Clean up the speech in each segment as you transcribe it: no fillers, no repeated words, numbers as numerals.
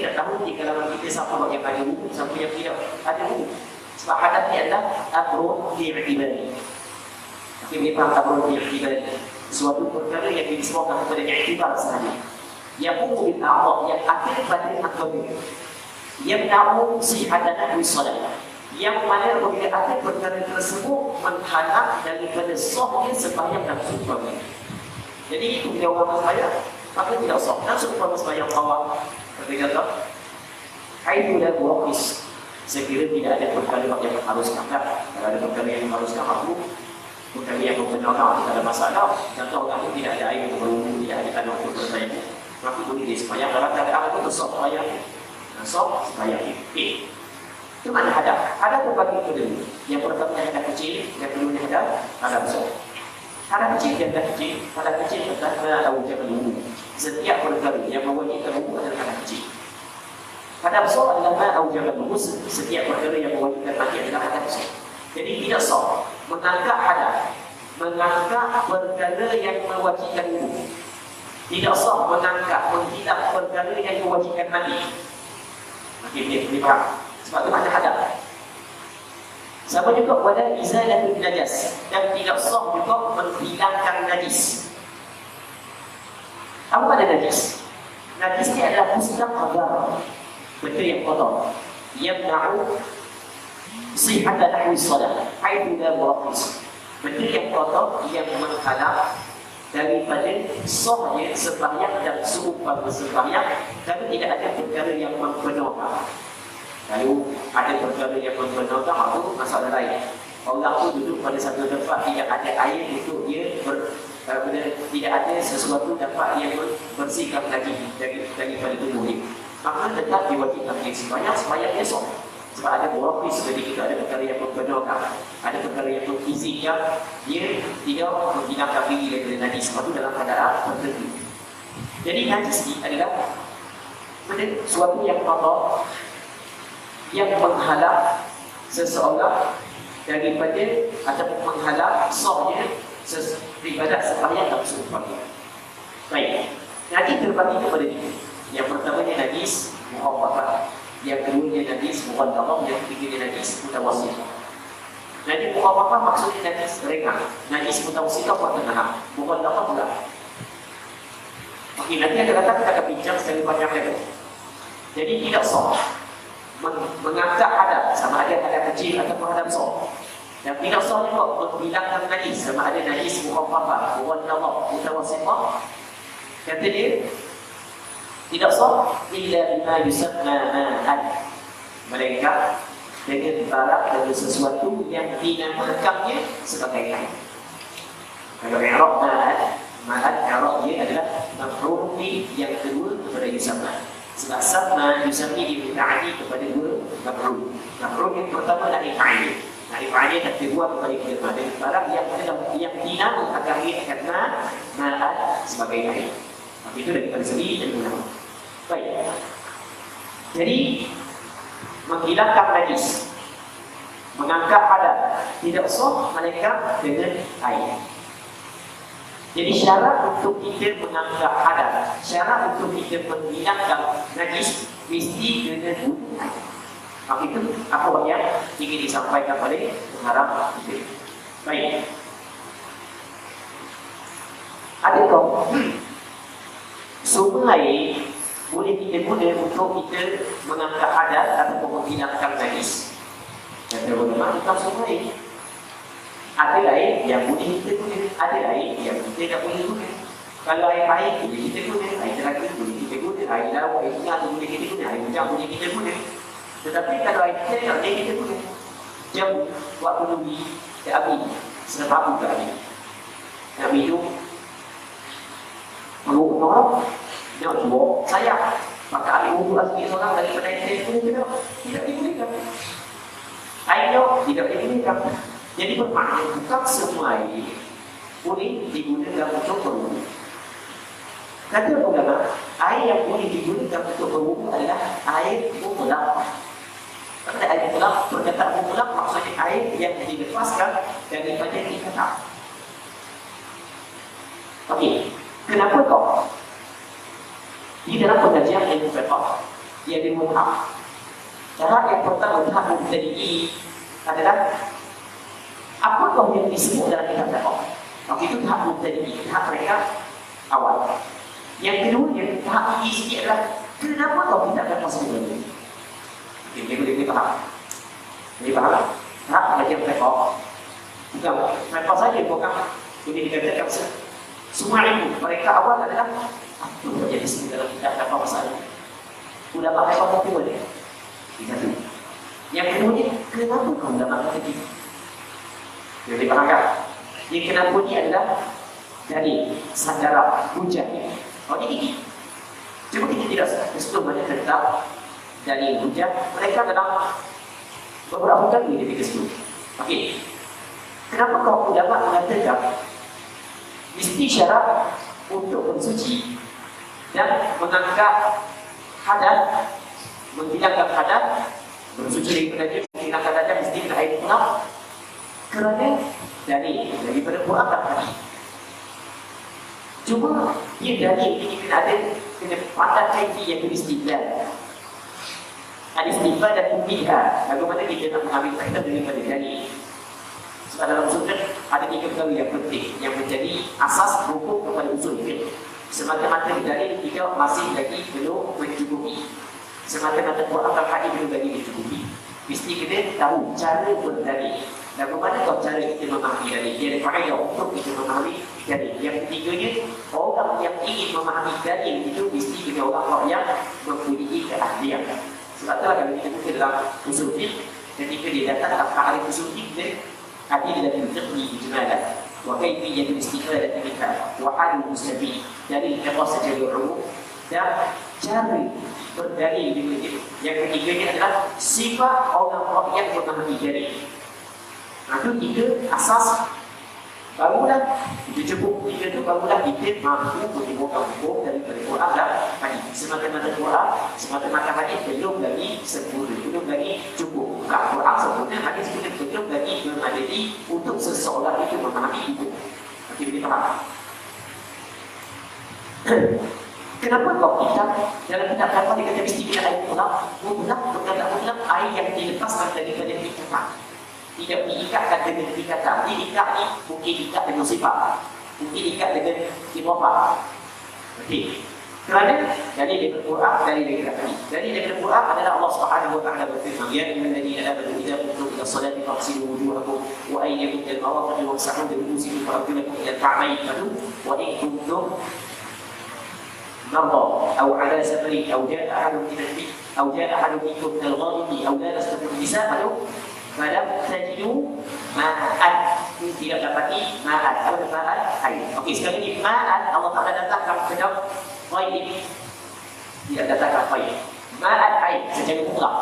tidak tahu di kalangan kita siapa yang ada wudu, siapa yang tidak ada wudu. Sebab hadas ni adalah amrun bi'tibari. Tapi dia faham amrun bi'tibari. Suatu perkara yang disebabkan kepada i'tibar sahaja. Yang bil a'dha, yang akhir pada akal. Yang tahu sihatan wisalah. Yang mana apabila akhir perkara tersebut menghalang daripada sahnya sembahyang dan seumpamanya. Jadi itu bila orang sembahyang, maka tidak sah. Dan seumpama sembahyang awam, ketika kata, haitsu la muwaqqis. Saya kira tidak ada perkara yang mengharuskan. Kalau ada perkara yang mengharuskan, aku perkara yang membenarkan, tidak ada masalah. Contoh kamu tidak ada air untuk berwudu, tidak ada tanah untuk bersembahyang, maka boleh dia sembahyang dalam keadaan itu sah sembahyang. Sah sembahyang. Itu mana hadap? Hadap terbagi kedua. Yang pertama hadap kecil, yang kedua hadap besar. Hadap kecil dan hadap kecil. Hadap kecil adalah wajib wudu. Setiap perkara yang mewajibkan wudu adalah hadap kecil. Hadap besar adalah wajib wudu. Setiap perkara yang mewajibkan mandi adalah hadap besar. Jadi tidak sah mengangkat hadap, mengangkat perkara yang mewajibkan wudu. Tidak sah mengangkat, menghilap perkara yang mewajibkan mandi. Okey, dia faham. Sebab itu makna hadap. Sama juga pada izalatul najas, dan tidak sah juga menghilangkan najis. Apa pada najis? Najis ni adalah mustaqdar, benda yang kotor. Yamna'u sihhatan nahwi salat, haitsu la muwaqqis. Benda yang kotor yang menghalang daripada sahnya sembahyang dan seumpama sembahyang, tapi tidak ada perkara yang membenarkan. Lalu ada perkara yang membenarkan, itu masalah lain. Orang tu duduk pada satu tempat, tidak ada air untuk dia tidak ada sesuatu tempat yang bersihkan lagi daripada tubuh dia. Maka tetap diwajibkan dia sembahyang esok. Sebab ada beberapa seperti kita ada perkara yang membenarkan, ada perkara yang mengizinkan dia tidak menghilangkan diri daripada najis. Sebab itu dalam keadaan tertentu. Jadi najis ini adalah sesuatu yang kotor yang menghalang seseorang daripada ataupun menghalang sahnya ibadat sembahyang dan seumpamanya. Baik, najis terbagi kepada tiga. Yang pertamanya najis mukhafafah, yang keduanya najis muqaddamah, yang ketiganya najis mutawassithah. Najis mukhafafah maksudnya najis ringan, najis mutawassithah pertengahan, muqaddamah pula. Okey, nanti akan datang kita akan bincang secara panjang lebar. Jadi tidak sah mengangkat hadap, sama ada hadap kecil ataupun hadap besar. Dan tidak sah juga menghilangkan najis, sama ada najis mukhafafah, muqaddamah, mutawassithah. Kata dia tidak sah illa bima yusamma ma'an. Mereka dengan barang dan sesuatu yang dinamakannya sebagai air. Kalau i'rab ma'an i'rabnya adalah maf'ul yang kedua kepada yusamma. Sebab sama yusammi dimuta'ani kepada dua maf'ul. Maf'ul yang pertama dari fa'il. Dari fa'il dan kedua kepada kita ada barang yang dinamakan ma'an sebagai air. Itu dari segi dan guna. Baik. Jadi menghilangkan najis, mengangkat hadap tidak sah melainkan dengan air. Jadi syarat untuk kita mengangkat hadap, syarat untuk kita menghilangkan najis mesti dengan air. Maka itu apa yang ingin disampaikan oleh pengarang kita. Baik. Adakah sumber air boleh kita guna untuk kita mengangkat hadap ataupun menghilangkan najis? Kata ulama tentang sumber air. Ada air yang boleh kita guna, ada air yang kita tak boleh guna. Kalau air baik boleh kita guna, air terakhir boleh kita guna, air laut, air sungai boleh kita guna, air hujan boleh kita guna. Tetapi kalau air kita tak boleh kita guna. Jam buat penuhi tak habis, sebab apa tak habis. Nak minum perut orang, dia cuba sayang. Maka ambil wudu lagi seorang daripada air pun tidak dibolehkan. Air tidak dibolehkan. Jadi bermakna bukan semua air boleh digunakan untuk berwudu. Kata ulama, air yang boleh digunakan untuk berwudu adalah air mutlak. Kata air mutlak, perkataan mutlak maksudnya air yang dilepaskan daripada ikatan. Okey, kenapa kau? Di dalam pengajian ilmu fiqh dia ada dua tahap. Cara yang pertama tahap mubtadi'i adalah apakah yang disebut dalam kitab dakwah. Waktu itu tahap mubtadi'i, tahap mereka awal. Yang kedua yang tahap tinggi sikit adalah kenapa kau tidak dapat semua ini? Dia boleh faham. Dia faham. Tahap belajar mereka bukan mereka saja bukan boleh dikatakan semua itu mereka awal adalah apa yang disebut dalam kitab dakwah masalah. Ulama mereka betul dia. Itu. Yang keduanya, kenapa kau dapat kata gitu? Jadi faham. Yang kenapa ni adalah dari sandaran hujah ini. Oh ini. Cuma kita tidak sebelum banyak tentang dari hujah mereka dalam beberapa kali dia fikir sebelum. Okey. Kenapa kau dapat mengatakan mesti syarat untuk bersuci dan mengangkat hadas, menghilangkan hadas, bersuci daripada dia, menghilangkan hadas mesti kena air pula. Kerana daripada Quran dan hadis. Cuma dia dari ini kena pandang kaiti yang beristighfar. Ada istighfar dan ubiha. Bagaimana kita nak mengambil faedah daripada dari. Sebab dalam usul ada 3 perkara yang penting yang menjadi asas hukum kepada usul fiqh. Semata-mata dari kita masih lagi belum mencukupi. Semata-mata Quran dan hadis belum lagi mencukupi. Mesti kita tahu cara berdalil. Dan bagaimana kau cara kita memahami dalil? Dia ada faedah untuk kita memahami dalil. Yang ketiganya, orang yang ingin memahami dalil itu mesti kena orang yang mempunyai keahlian. Sebab itulah kalau kita buka dalam usul fiqh, ketika dia datang dalam ahli usul fiqh dia adil dan fiqhi ijmalan. Wa kaifiyyah istiqlal dan ikhlas. Wa halul mustafi. Dari ikhlas secara umum dan cara berdalil juga. Yang ketiganya adalah sifat orang-orang yang memahami dalil. Itu 3 asas. Barulah kita cukup 3 tu, barulah kita mampu menemukan hukum daripada Quran dan hadis. Semata-mata Quran, semata-mata hadis belum lagi sempurna, belum lagi cukup. Bukan Quran sempurna, hadis kita belum lagi memadai untuk seseorang itu memahami hukum. Okey, boleh faham? Kenapa kau kitab dalam kitab dakwah dia kata mesti kena air mutlak, mutlak air yang dilepaskan daripada ikatan. Tidak diikatkan dengan ikatan. Diikat ni mungkin ikat dengan sifat, mungkin ikat dengan imamah. Okey. Kerana dari Al-Quran, dari hadis. Dari Al-Quran adalah Allah Subhanahu wa taala berfirman, ya ayyuhallazina amanu idza qumtum ila sholati faghsilu wujuhakum wa aydiyakum ila al-marafiq wamsahu bi ru'usikum wa arjulakum ila al-ka'bayn wa in kuntum مرضى أو على سفر أو جاء أحد منكم من الغائط أو لامستم النساء فلم تجدوا ماء. Tidak dapati ma'an. Apa itu ma'an? Air. Okey, sekali lagi ma'an Allah Ta'ala datangkan kepada ghaib. Tidak datangkan ghaib. Ma'an air secara mutlak.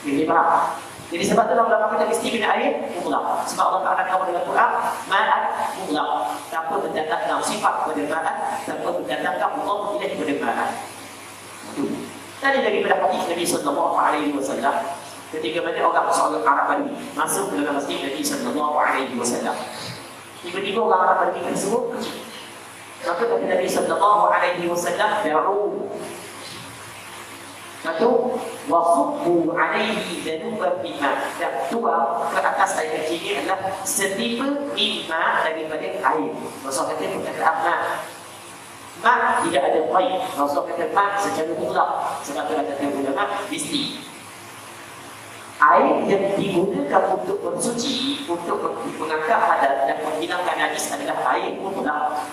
Ini faham? Jadi sebab itulah ulama kita mesti kena air mutlak. Sebab Allah Ta'ala kata dalam Quran ma'an mutlak. Tanpa mendatangkan sifat kepada ma'an, tanpa mendatangkan Allah tidak kepada ma'an. Tadi daripada hadis Nabi sallallahu alaihi wasallam, ketika banyak orang seorang Arab Badui masuk ke dalam masjid Nabi sallallahu alaihi wasallam. Tiba-tiba orang Arab Badui tersebut kecil. Maka kata Nabi sallallahu alaihi wasallam, da'u. Satu, wasubbu alaihi danuban bima. Dan tuang ke atas air kecil ini adalah setipe bima daripada air. Rasul kata bukan ma. Ma tidak ada baik. Rasul kata ma secara mutlak. Sebab itu kata ulama mesti air yang digunakan untuk bersuci, untuk mengangkat hadas dan menghilangkan najis adalah air mutlak.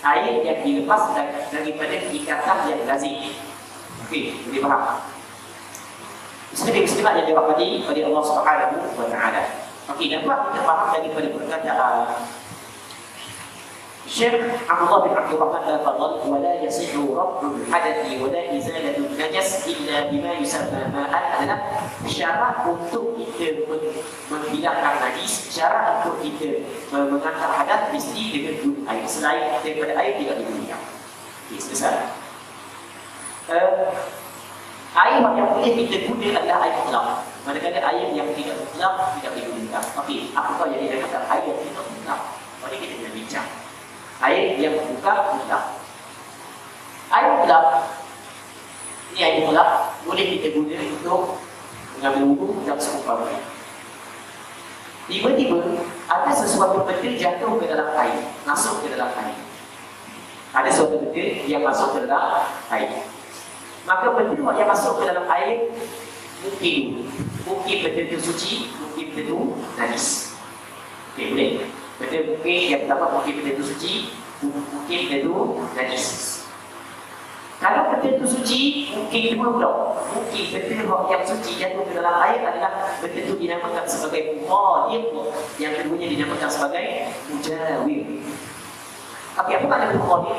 Air yang dilepas daripada ikatan yang lazim. Okey, boleh faham? Muslimat yang dirahmati oleh Allah Subhanahu wa taala. Okey, dapat kita faham daripada perkataan Syekh Abdullah bin Abdul Rahman al-Fadl, wala yasihu rabbul hadathi wala izalatul najas illa bima yusamma ma'an, adalah syarat untuk kita menghilangkan najis, syarat untuk kita mengangkat hadas mesti dengan guna air. Selain daripada air tidak digunakan. Okey, selesai. Air yang boleh kita guna adalah air mutlak. Manakala air yang tidak mutlak tidak digunakan. Okey, apakah yang dikatakan air yang tidak mutlak? Mari kita kena bincang. Air yang bukan mutlak. Air mutlak Ini air mutlak boleh kita guna untuk mengambil wudhu dan seumpamanya. Tiba-tiba ada sesuatu benda jatuh ke dalam air, masuk ke dalam air. Ada sesuatu benda yang masuk ke dalam air. Maka benda yang masuk ke dalam air mungkin benda itu suci, mungkin benda itu najis. Okey, boleh. Benda mungkin yang pertama mungkin benda itu suci, mungkin benda itu najis. Kalau benda itu suci, mungkin dua pula. Mungkin benda yang suci jatuh ke dalam air adalah benda itu dinamakan sebagai mukhadib, yang keduanya dinamakan sebagai mujawir. Okey, apa makna mukhadib?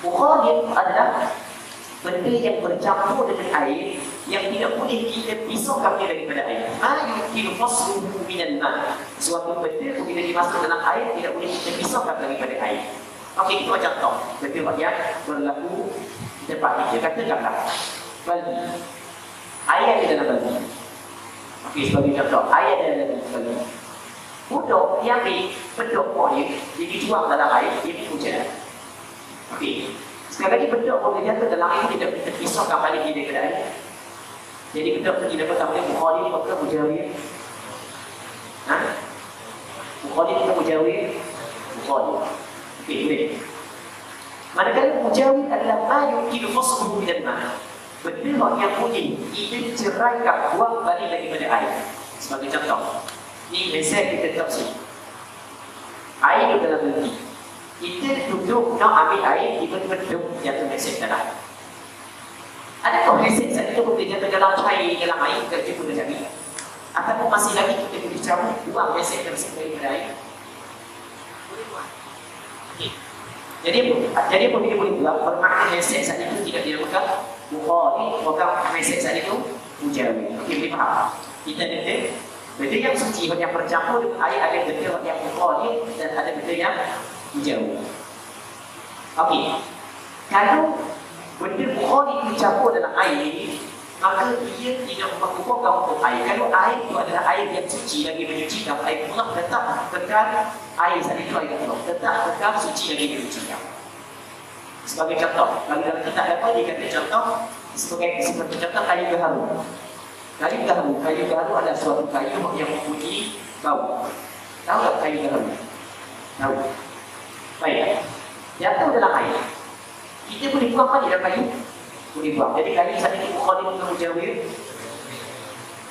Mukhadib adalah benda yang bercampur dengan air yang tidak boleh kita pisahkan daripada air. Yumkin fasluhu minan ma. Suatu benda bila dimasukkan dalam air tidak boleh kita pisahkan daripada air. Okey, itu macam contoh. Benda yang berlaku di tempat ini. Katakanlah baldi. Air ada dalam baldi. Okey, sebagai contoh, air ada dalam baldi. Budak yang ambil bedok dia dicuak dalam air, dia hujan. Okey. Sekali lagi bedok boleh jatuh dalam air tidak boleh terpisahkan balik dia daripada air. Jadi bedok tu tidak boleh mukhadib maka mujawir. Mukhadib atau mujawir? Mukhadib. Okey, boleh. Manakala mujawir adalah ma yumkin fasluhu minan ma. Benda yang boleh kita ceraikan, buang balik daripada air. Sebagai contoh, ni mesej kita tak sini. Air itu dalam baldi. Kita duduk nak ambil air, tiba-tiba jatuh mesej dalam. Adakah mesej saat itu boleh jatuh dalam air, kita boleh cari? Ataupun masih lagi kita boleh cabut, buang mesej tersebut daripada air? Jadi apabila boleh buang, bermakna mesej saat itu tidak dinamakan mukhadib, maka mesej saat itu mujawir. Okey, boleh faham? Kita ada benda yang suci yang bercampur dengan air, ada benda yang mukhadib dan ada benda yang mujawir. Okey, kalau benda mukhadib dicampur dalam air ini, maka dia tidak mengukurkan untuk air. Kalau air itu adalah air yang suci lagi menyucikan, air pula tetap kekal air saat itu air pula tetap kekal suci lagi menyucikan. Sebagai contoh, kalau dalam kitab apa dia kata contoh seperti contoh kayu gaharu. Kayu gaharu adalah suatu kayu yang mempunyai bau. Tahu tak kayu gaharu? Tahu. Baik. Jatuh dalam air. Kita boleh buang apa dalam kayu? Boleh buang. Jadi kayu saat ini mukhadib atau mujawir?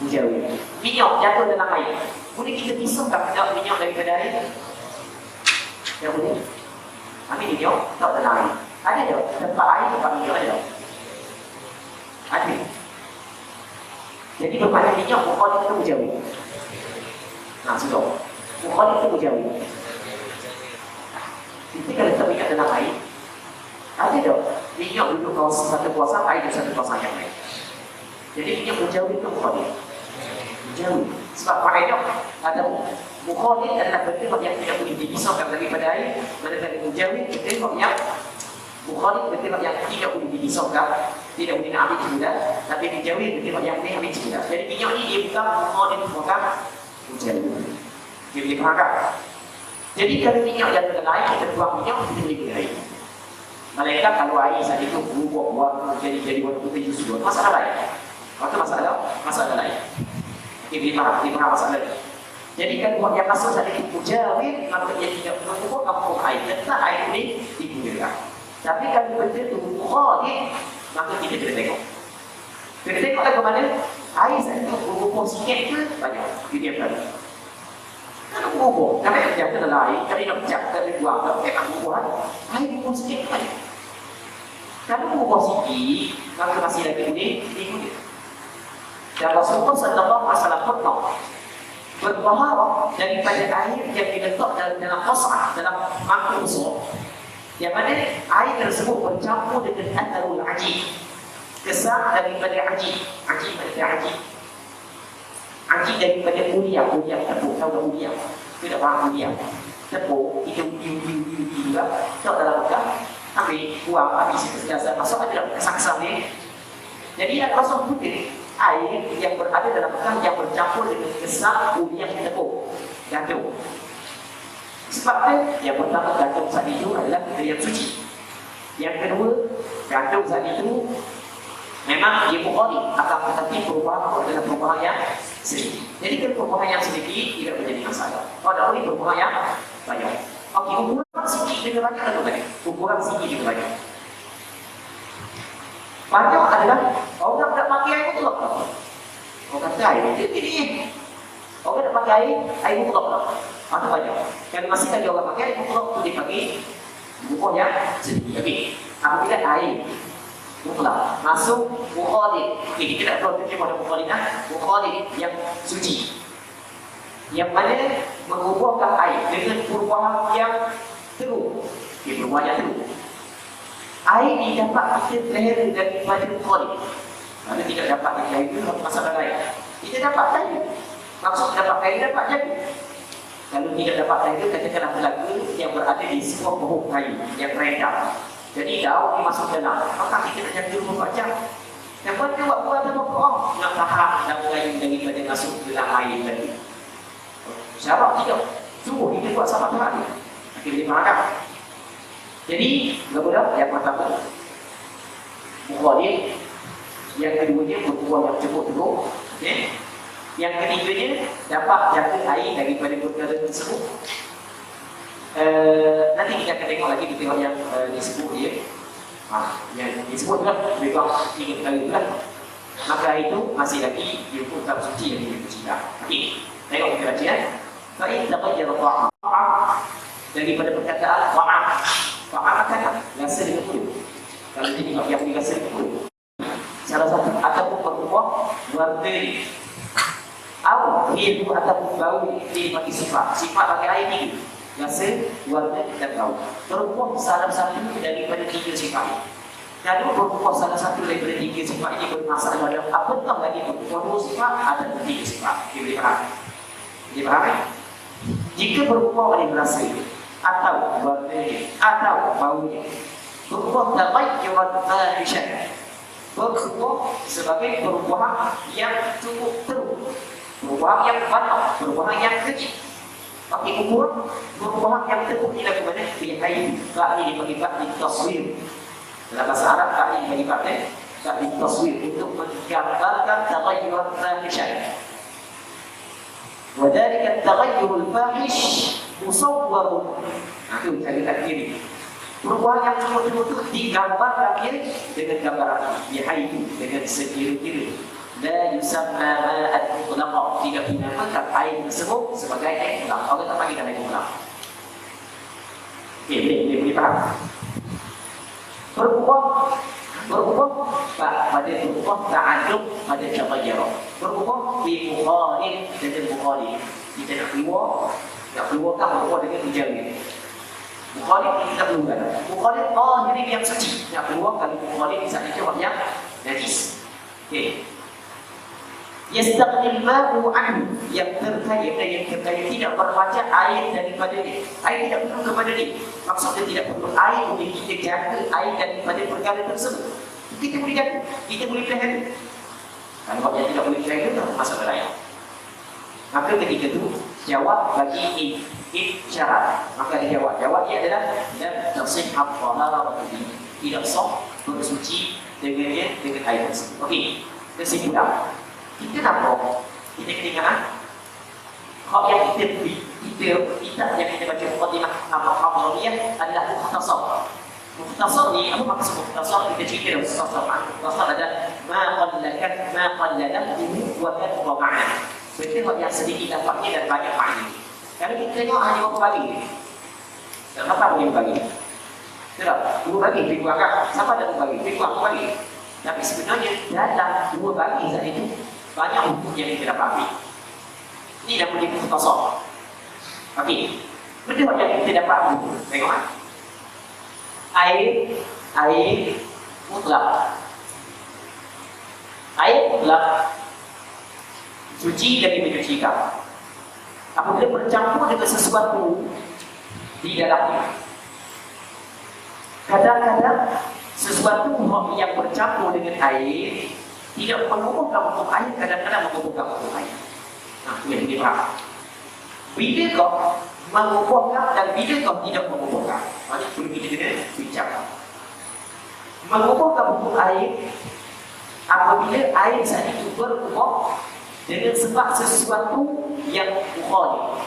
Mujawir. Minyak jatuh dalam air. Boleh kita pisahkan minyak daripada air? Tak boleh. Ambil minyak, tak dalam air. Ada tak? Tempat air, tempat minyak ada tak? Ada. Jadi bermakna minyak mukhadib atau mujawir? Sudah. Mukhadib atau mujawir? Kita kalau letak minyak dalam air, ada tak? Minyak duduk satu kuasa, air di satu kuasa yang lain. Jadi minyak mujawir itu mukhadib. Mujawir. Sebab faedah ada mukhadib adalah benda yang tidak boleh dipisahkan daripada air. Manakala mujawir benda yang mukhadib benda yang tidak boleh dipisahkan, tidak boleh nak ambil semula, tapi mujawir benda yang boleh ambil semula. Jadi minyak ni dia bukan mukhadib, bukan mujawir. Dia boleh faham tak? Jadi kalau minyak jatuh dalam air, kita buang minyak, kita boleh guna air. Malaikat kalau air saat itu buang jadi warna putih justru masalah lain. Maka masalah lain. Dia faham masalah lain. Jadi kalau yang masuk saat itu mujawir, maka dia tidak mengukur kampung air. Tetap air ini digunakan. Tapi kalau benda itu mukhadib, maka kita kena tengok. Kena tengoklah ke mana air saat itu mengukur sikit ke banyak. Dia berlalu. Kalau mengukur, kalau yang jatuh dalam air, kalau nak pecah, kalau buang, kalau nak mengukur air mengukur sikit ke banyak. Kalau mengukur sikit, maka masih lagi boleh digunakan. Dan Rasulullah SAW berbahawa daripada air yang diletak dalam qas'ah, dalam mangkuk besar, yang mana air tersebut bercampur dengan atharul ajib, kesan daripada ajib. Ajib daripada uliah tepuk. Tahu tak uliah? Tidak faham uliah? Tepuk itu juga tak dalam bekal, ambil buang habis itu biasa masuk ada dalam kesang ni. Jadi ada kosong putih air yang berada dalam bekal yang bercampur dengan kesan uliah tepuk gantung. Sebabnya yang pertama gantung saat itu adalah benda yang suci. Yang kedua, gantung saat itu memang dia bukhari, akan tetapi perubahan adalah perubahan yang sedikit. Jadi kalau perubahan yang sedikit tidak menjadi masalah. Kalau ini perubahan yang banyak. Okey, ukuran sedikit dengan banyak atau banyak? Ukuran sedikit dengan banyak. Banyak adalah orang tak pakai air mutlak. Orang kata air dia pilih. Orang tak pakai air mutlak. Atau banyak. Kalau masih ada orang pakai air mutlak tu dia pakai buku yang sedikit. Okey, apabila air mutlak masuk mukhalid. Okey, kita tak tahu macam mana mukhalid mukhalid yang suci. Yang mana mengubahkan air dengan perubahan yang teruk. Okey, perubahan yang teruk. Air didapat kita terhera daripada mukhalid. Mana tidak dapat dari air itu masalah lain. Kita dapat air. Maksud dapat air dapat jadi. Kalau tidak dapat air itu katakanlah telaga yang berada di sebuah pohon kayu yang rendah. Jadi daun masuk dalam, maka kita nak jaga 24 jam. Yang buat buat apa? Nak tahan daun kayu daripada masuk ke dalam air tadi. Siapa tidak? Sungguh kita buat sama tahan. Kita boleh faham. Jadi, berapa yang pertama mukhalid, yang keduanya berbuah yang cukup teruk, okay? Yang ketiganya dapat jaga air daripada perkara tersebut. Nanti kita akan tengok lagi kita tengok yang disebut dia. Yang disebut kan lebih kurang 3 kali bulan. Maka itu masih lagi diukur dalam suci yang dipercaya. Okey, tengok kita baca ya. Baik dapat dia ta'am daripada perkataan ta'am. Ta'am akan rasa dengan kulit. Kalau dia tengok yang rasa dengan kulit. Salah satu ataupun berubah warna ni. Atau dia ataupun bau dia bagi sifat. Sifat bagi air ni. Rasa, warna dan bau. Berubah salah satu daripada 3 sifat. Kalau berubah salah satu daripada 3 sifat ini bermasalah dalam apatah lagi berubah 2 sifat ada 3 sifat. Dia boleh faham? Dia faham? Jika berubah oleh rasa atau warnanya atau baunya, berubah taghayyuran fahishan. Berubah sebagai perubahan yang cukup teruk, perubahan yang banyak, perubahan yang kecil. Pakai ukur perubahan yang teruk dilakukan bihain kali dipakai di taswir. Dalam bahasa Arab kali dipakai di taswir untuk menggambarkan taghayyur fahishan. Wadhalika at-taghayyur al-fahish musawwar. Itu kalimat ini. Perubahan yang cukup teruk digambarkan dengan gambaran bihain dengan sekira-kira. La yusamma ma'an mutlaqa, tidak dinamakan air tersebut sebagai air mutlak. Orang tak panggil air mutlak. Okey, boleh faham. Berubah pada berubah ta'alluq pada taghayyur. Berubah bi mukhalid dengan mukhalid. Kita nak keluarkan berubah dengan menjauhi. Mukhalid kita keluarkan. Mukhalid zahir yang suci. Nak keluarkan mukhalid di sana jawab yang najis. Okey. Yastaqnil ma'u anhu, yang terkait dan yang terkait tidak berbaca air daripada dia. Air tidak perlu kepada dia. Maksudnya tidak perlu air untuk kita jaga air daripada perkara tersebut. Kita boleh jaga, kita boleh pelihara. Kalau yang tidak boleh pelihara itu masalah lain. Maka ketika itu jawab bagi syarat. Maka dia jawab dia adalah dan tasihhat taharatu, tidak sah bersuci dengan air tersebut. Okey, kesimpulan. Kita nampak, kita ketinggalan. Hak yang kita yang kita baca mukadimah Nawawi adalah mukhtasar. Mukhtasar ni apa maksud mukhtasar? Kita cerita dalam mukhtasar. Mukhtasar adalah ma qallalahu wa kathara ma'ana. Berarti hak yang sedikit dapatnya dan banyak makna. Kalau kita tengok hanya berapa bagi. Kenapa boleh bagi? Tidak, 2 bagi, 3 agak. Siapa ada 2 bagi? 3 aku bagi. Tapi sebenarnya dalam 2 bagi saat itu banyak hukum yang kita dapat ambil. Ini dah boleh mukhtasar. Okey. Benda yang kita dapat ambil. Tengok. Air mutlak. Air mutlak suci dari mencucikan. Apabila bercampur dengan sesuatu di dalamnya. Kadang-kadang sesuatu yang bercampur dengan air tidak mengubahkan hukum air, kadang-kadang mengubahkan hukum air. Nah, itu yang kita faham. Bila kau mengubahkan dan bila kau tidak mengubahkan, maknanya perlu kita kena bincang. Mengubahkan hukum air apabila air saat itu berubah dengan sebab sesuatu yang mukhalif.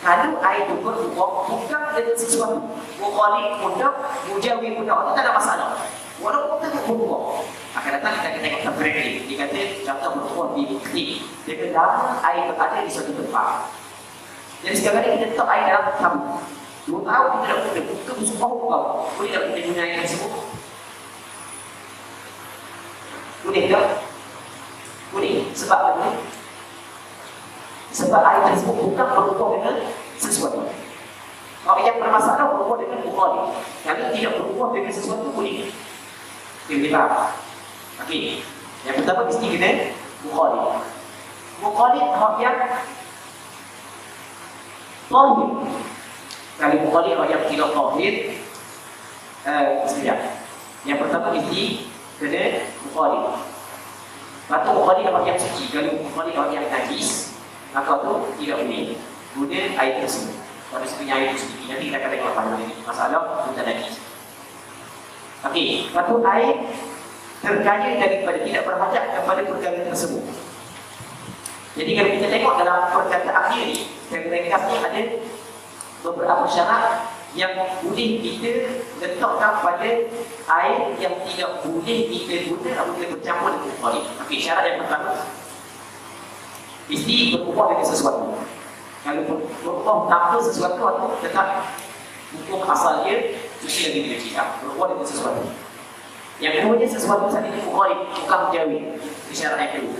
Kalau air itu berubah bukan dengan sesuatu mukhalif mudah, mujawi mudah, itu tak ada masalah. Walaupun tak berubah, akan datang kita tengok terbranding. Dia kata contoh berubah di bukti. Dia kata air berada di suatu tempat. Jadi sekarang ini kita letak air dalam tamu. 2 tahun kita tak boleh buka musuh kau. Boleh tak kita guna air tersebut? Boleh tak? Boleh. Sebab apa? Sebab air tersebut bukan berubah dengan sesuatu. Kalau yang bermasalah berubah dengan mukhalif. Kalau tidak berubah dengan sesuatu boleh. Boleh faham? Okey. Yang pertama mesti kita mukhalif. Mukhalif yang tahir. Kalau mukhalif yang tidak tahir, sekejap. Yang pertama mesti kena mukhalif. Lepas tu mukhalif yang suci. Kalau mukhalif yang najis, maka tu tidak boleh guna air tersebut. Kalau sebenarnya air itu sedikit, nanti kita akan tengok pada ini masalah guna najis. Okey, lepas tu air terkaya daripada tidak berhajat kepada perkara tersebut. Jadi kalau kita tengok dalam perkataan akhir ni, ringkasnya ada beberapa syarat yang boleh kita letakkan pada air yang tidak boleh kita guna apabila bercampur dengan mukhalif. Okey, syarat yang pertama mesti berubah dengan sesuatu. Kalau berubah tanpa sesuatu atau tetap hukum asal dia suci lagi dengan cakap. Berubah dengan sesuatu. Yang keduanya sesuatu saat ini mukhalif bukan mujawi. Ini syarat yang kedua.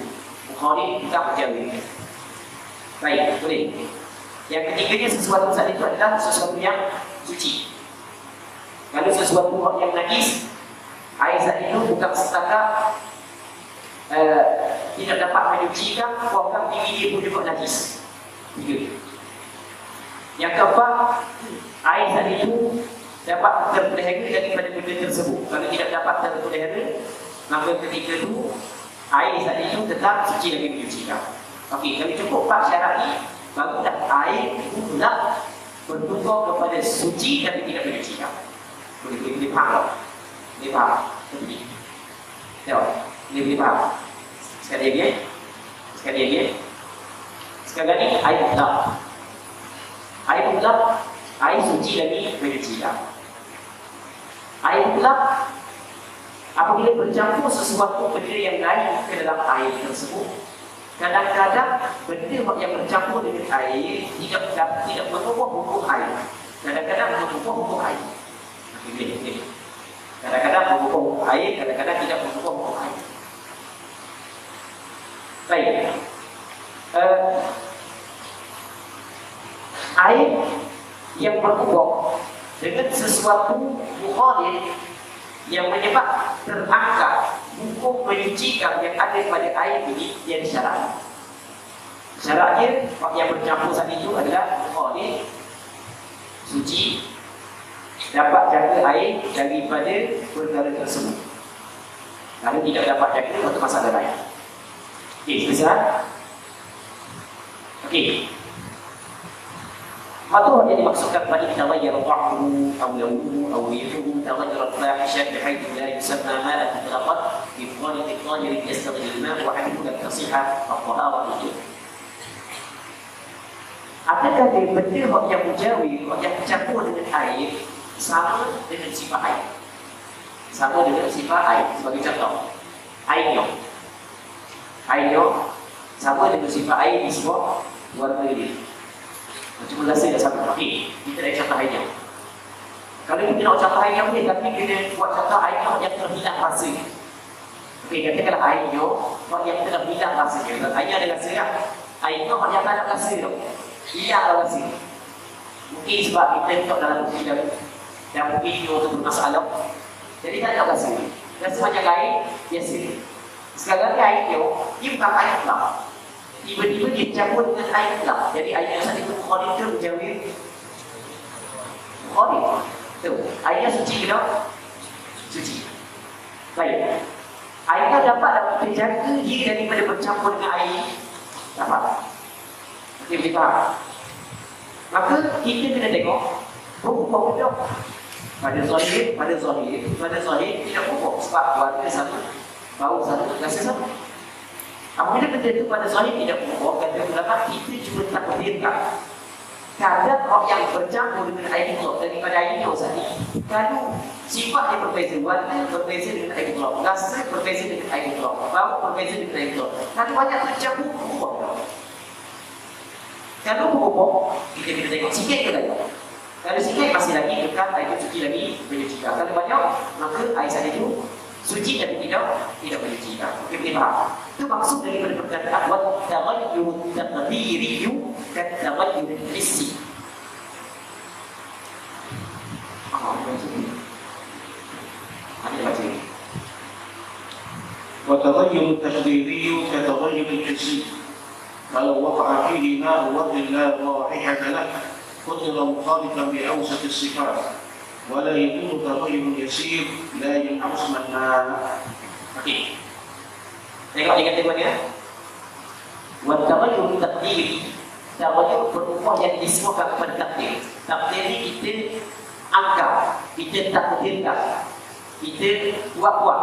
Mukhalif bukan mujawi. Baik, boleh. Yang ketiganya sesuatu saat itu adalah sesuatu yang suci. Kalau sesuatu yang najis, air saat itu bukan setakat tidak dapat menyucikan, bahkan diri dia pun juga najis. 3. Yang keempat, air saat itu dapat terpelihara daripada benda tersebut. Kalau tidak dapat terpelihara, maka ketika itu air saat itu tetap suci lagi menyucikan. Okey, kalau cukup 4 syarat ini, barulah air itu pula bertukar kepada suci dan tidak menyucikan. Boleh faham? Boleh faham? Tengok, boleh faham? Sekali lagi, sekali lagi. Sekali lagi, air mutlak. Air mutlak, air suci lagi menyucikan. Air mutlak, apabila bercampur sesuatu benda yang lain ke dalam air tersebut, kadang-kadang benda yang bercampur dengan air tidak mengubah hukum air. Kadang-kadang mengubah hukum air. Okay. Kadang-kadang mengubah hukum air, kadang-kadang tidak mengubah hukum air. Baik. Air yang berubah dengan sesuatu mukhalif yang menyebab terangkat hukum menyucikan yang ada pada air ini yang disyarat. Syaratnya yang bercampur saat itu adalah mukhalif suci, dapat jaga air daripada perkara tersebut. Kalau tidak dapat jaga, itu masalah lain. Okey, selesai. Okey. Maka yang dimaksudkan tadi taghayyara ta'muhu aw lawnuhu aw rihuhu taghayyara fahishan bihaythu la yusamma ma'an mutlaqan bi mukhalif al-tahir yastaghil al-ma' wa 'anhu la tasihha at-taharah. Apakah benda yang mujawi yang bercampur dengan air sama dengan sifat air? Sama dengan sifat air. Sebagai contoh, air sama dengan sifat air di semua warna ini. Cuma rasa dah sama. Okey, kita nak contoh airnya. Kalau kita nak contoh airnya boleh, tapi kita buat contoh airnya yang terhilang rasa. Okey, katakanlah airnya yang terhilang rasa. Airnya ada rasa kan? Airnya yang tak ada rasa tu. Hilang rasa. Mungkin sebab kita letak dalam bukti dan video tu bermasalah. Jadi tak ada rasa. Rasa macam air biasa. Sekarang ni airnya, dia bukan air pula. Tiba-tiba dia campur dengan air pula. Jadi air yang saat itu mukhalif ke mujawi? Mukhalif. Tu, airnya suci ke tak? Suci. Baik. Airnya dapat kita jaga dia daripada bercampur dengan air. Dapat. Okey, boleh faham? Maka kita kena tengok berubah betul. Pada zahir tidak berubah sebab warna sama bau satu, rasa satu. Apabila benda itu pada zahir tidak berubah, kata ulama kita cuma takdirkan kadar roh yang bercampur dengan air klor daripada air itu tadi. Kalau sifatnya berbeza, warna berbeza dengan air klor, rasa berbeza dengan air klor, bau berbeza dengan air klor. Kalau banyak tercampur berubah. Kalau berubah, kita bisa tengok sikit ke lagi. Kalau sikit masih lagi dekat air itu suci lagi menyucikan. Kalau banyak, maka air sana itu suci tapi tidak menyucikan. Okey, boleh faham? Itu maksud daripada perkataan wa taghayyur taqdiri dan taghayyur hissi. وتغير التقديري كتغير الحسي فلو وقع فيه نار وضع لا رائحة له قدر مخالفا بأوسط الصفات ولا يكون تغير يسير لا ينقص منها. Okey. Tengok dia kata mana? Wa taghayyur taqdiri. Taghayyur berubah yang disebutkan kepada takdir. Takdir ni kita angkat, kita takdirkan, kita buat-buat.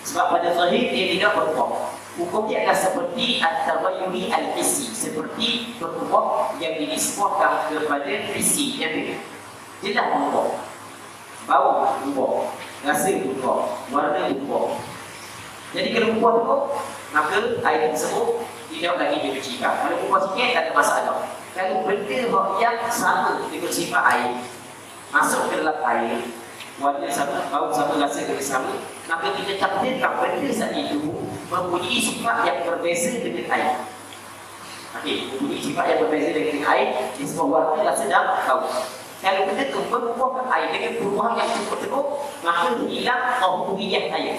Sebab pada zahir dia tidak berubah. Hukum dia adalah seperti at-taghayyuri al-hissi, seperti berubah yang disebutkan kepada hissi yang dia jelas berubah. Bau berubah, rasa berubah, warna berubah. Jadi kalau berubah tu, maka air tersebut tidak lagi dicucikan. Kalau berubah sikit, tak ada masalah. Kalau benda yang sama dengan sifat air masuk ke dalam air, warna sama, bau sama, rasa sama, maka kita takdirkan benda saat itu mempunyai sifat yang berbeza dengan air. Okey, mempunyai sifat yang berbeza dengan air, disebut warna, rasa dan bau. Kalau benda itu berubahkan air dengan perubahan yang cukup teruk, maka hilang kehubungan air.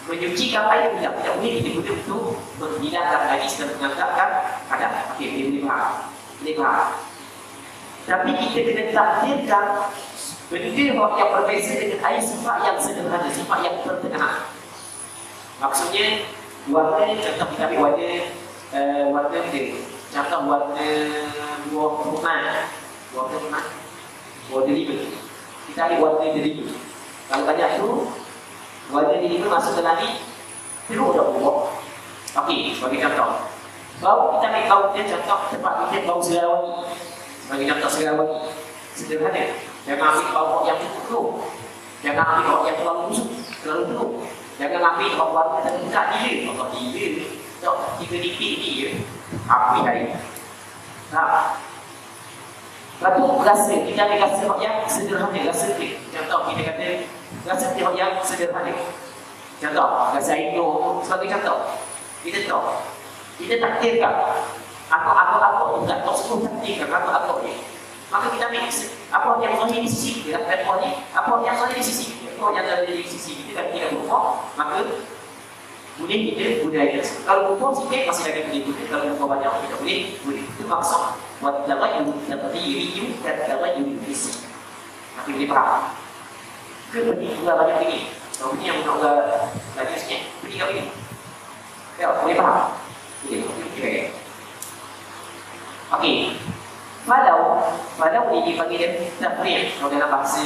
Menyucikan air tidak boleh digunakan untuk menghilangkan lagi setelah mengangkatkan kadar. Okey, boleh faham? Boleh faham? Tapi kita kena takdirkan benda yang berbeza dengan air sifat yang sederhana, sifat yang pertengahan. Maksudnya warna, contoh kita ambil warna dia. Contoh warna buah rumah, warna deliver. Kita ambil warna deliver. Kalau banyak tu warna deliver masuk ke dalam ni teruk dah berubah. Okey, sebagai contoh bau, kita ambil bau dia, contoh tempat kita bau segala wangi. Sebagai contoh segala wangi sederhana. Jangan ambil bau yang cukup teruk, jangan ambil bau yang terlalu busuk, terlalu teruk. Jangan ambil bau warna terdekat dia. Allah dia tak tiga dikit dia api hari. Nah, lepas tu rasa, kita ambil rasa yang sederhana, rasa dia. Contoh kita kata rasa dia yang sederhana. Contoh rasa hidung sebagai contoh. Kita tahu, kita takdirkan apa tak tahu semua takdirkan apa dia. Maka kita ambil apa yang zahir di sisi kita, apa yang zahir di sisi kita, apa yang ada di sisi kita, dan tidak berubah, maka boleh kita budaya. Kalau berubah sikit masih ada boleh, kalau berubah banyak tidak boleh. Itu maksud wa taghayyur taqdiri dan taghayyur hissi. Maka boleh faham? Ke benda juga banyak ini. Kalau benda yang nak lagi sikit, benda kat ini. Ya, boleh faham? Boleh. Okey. Falau ini dipanggil tafriq. Kalau dalam bahasa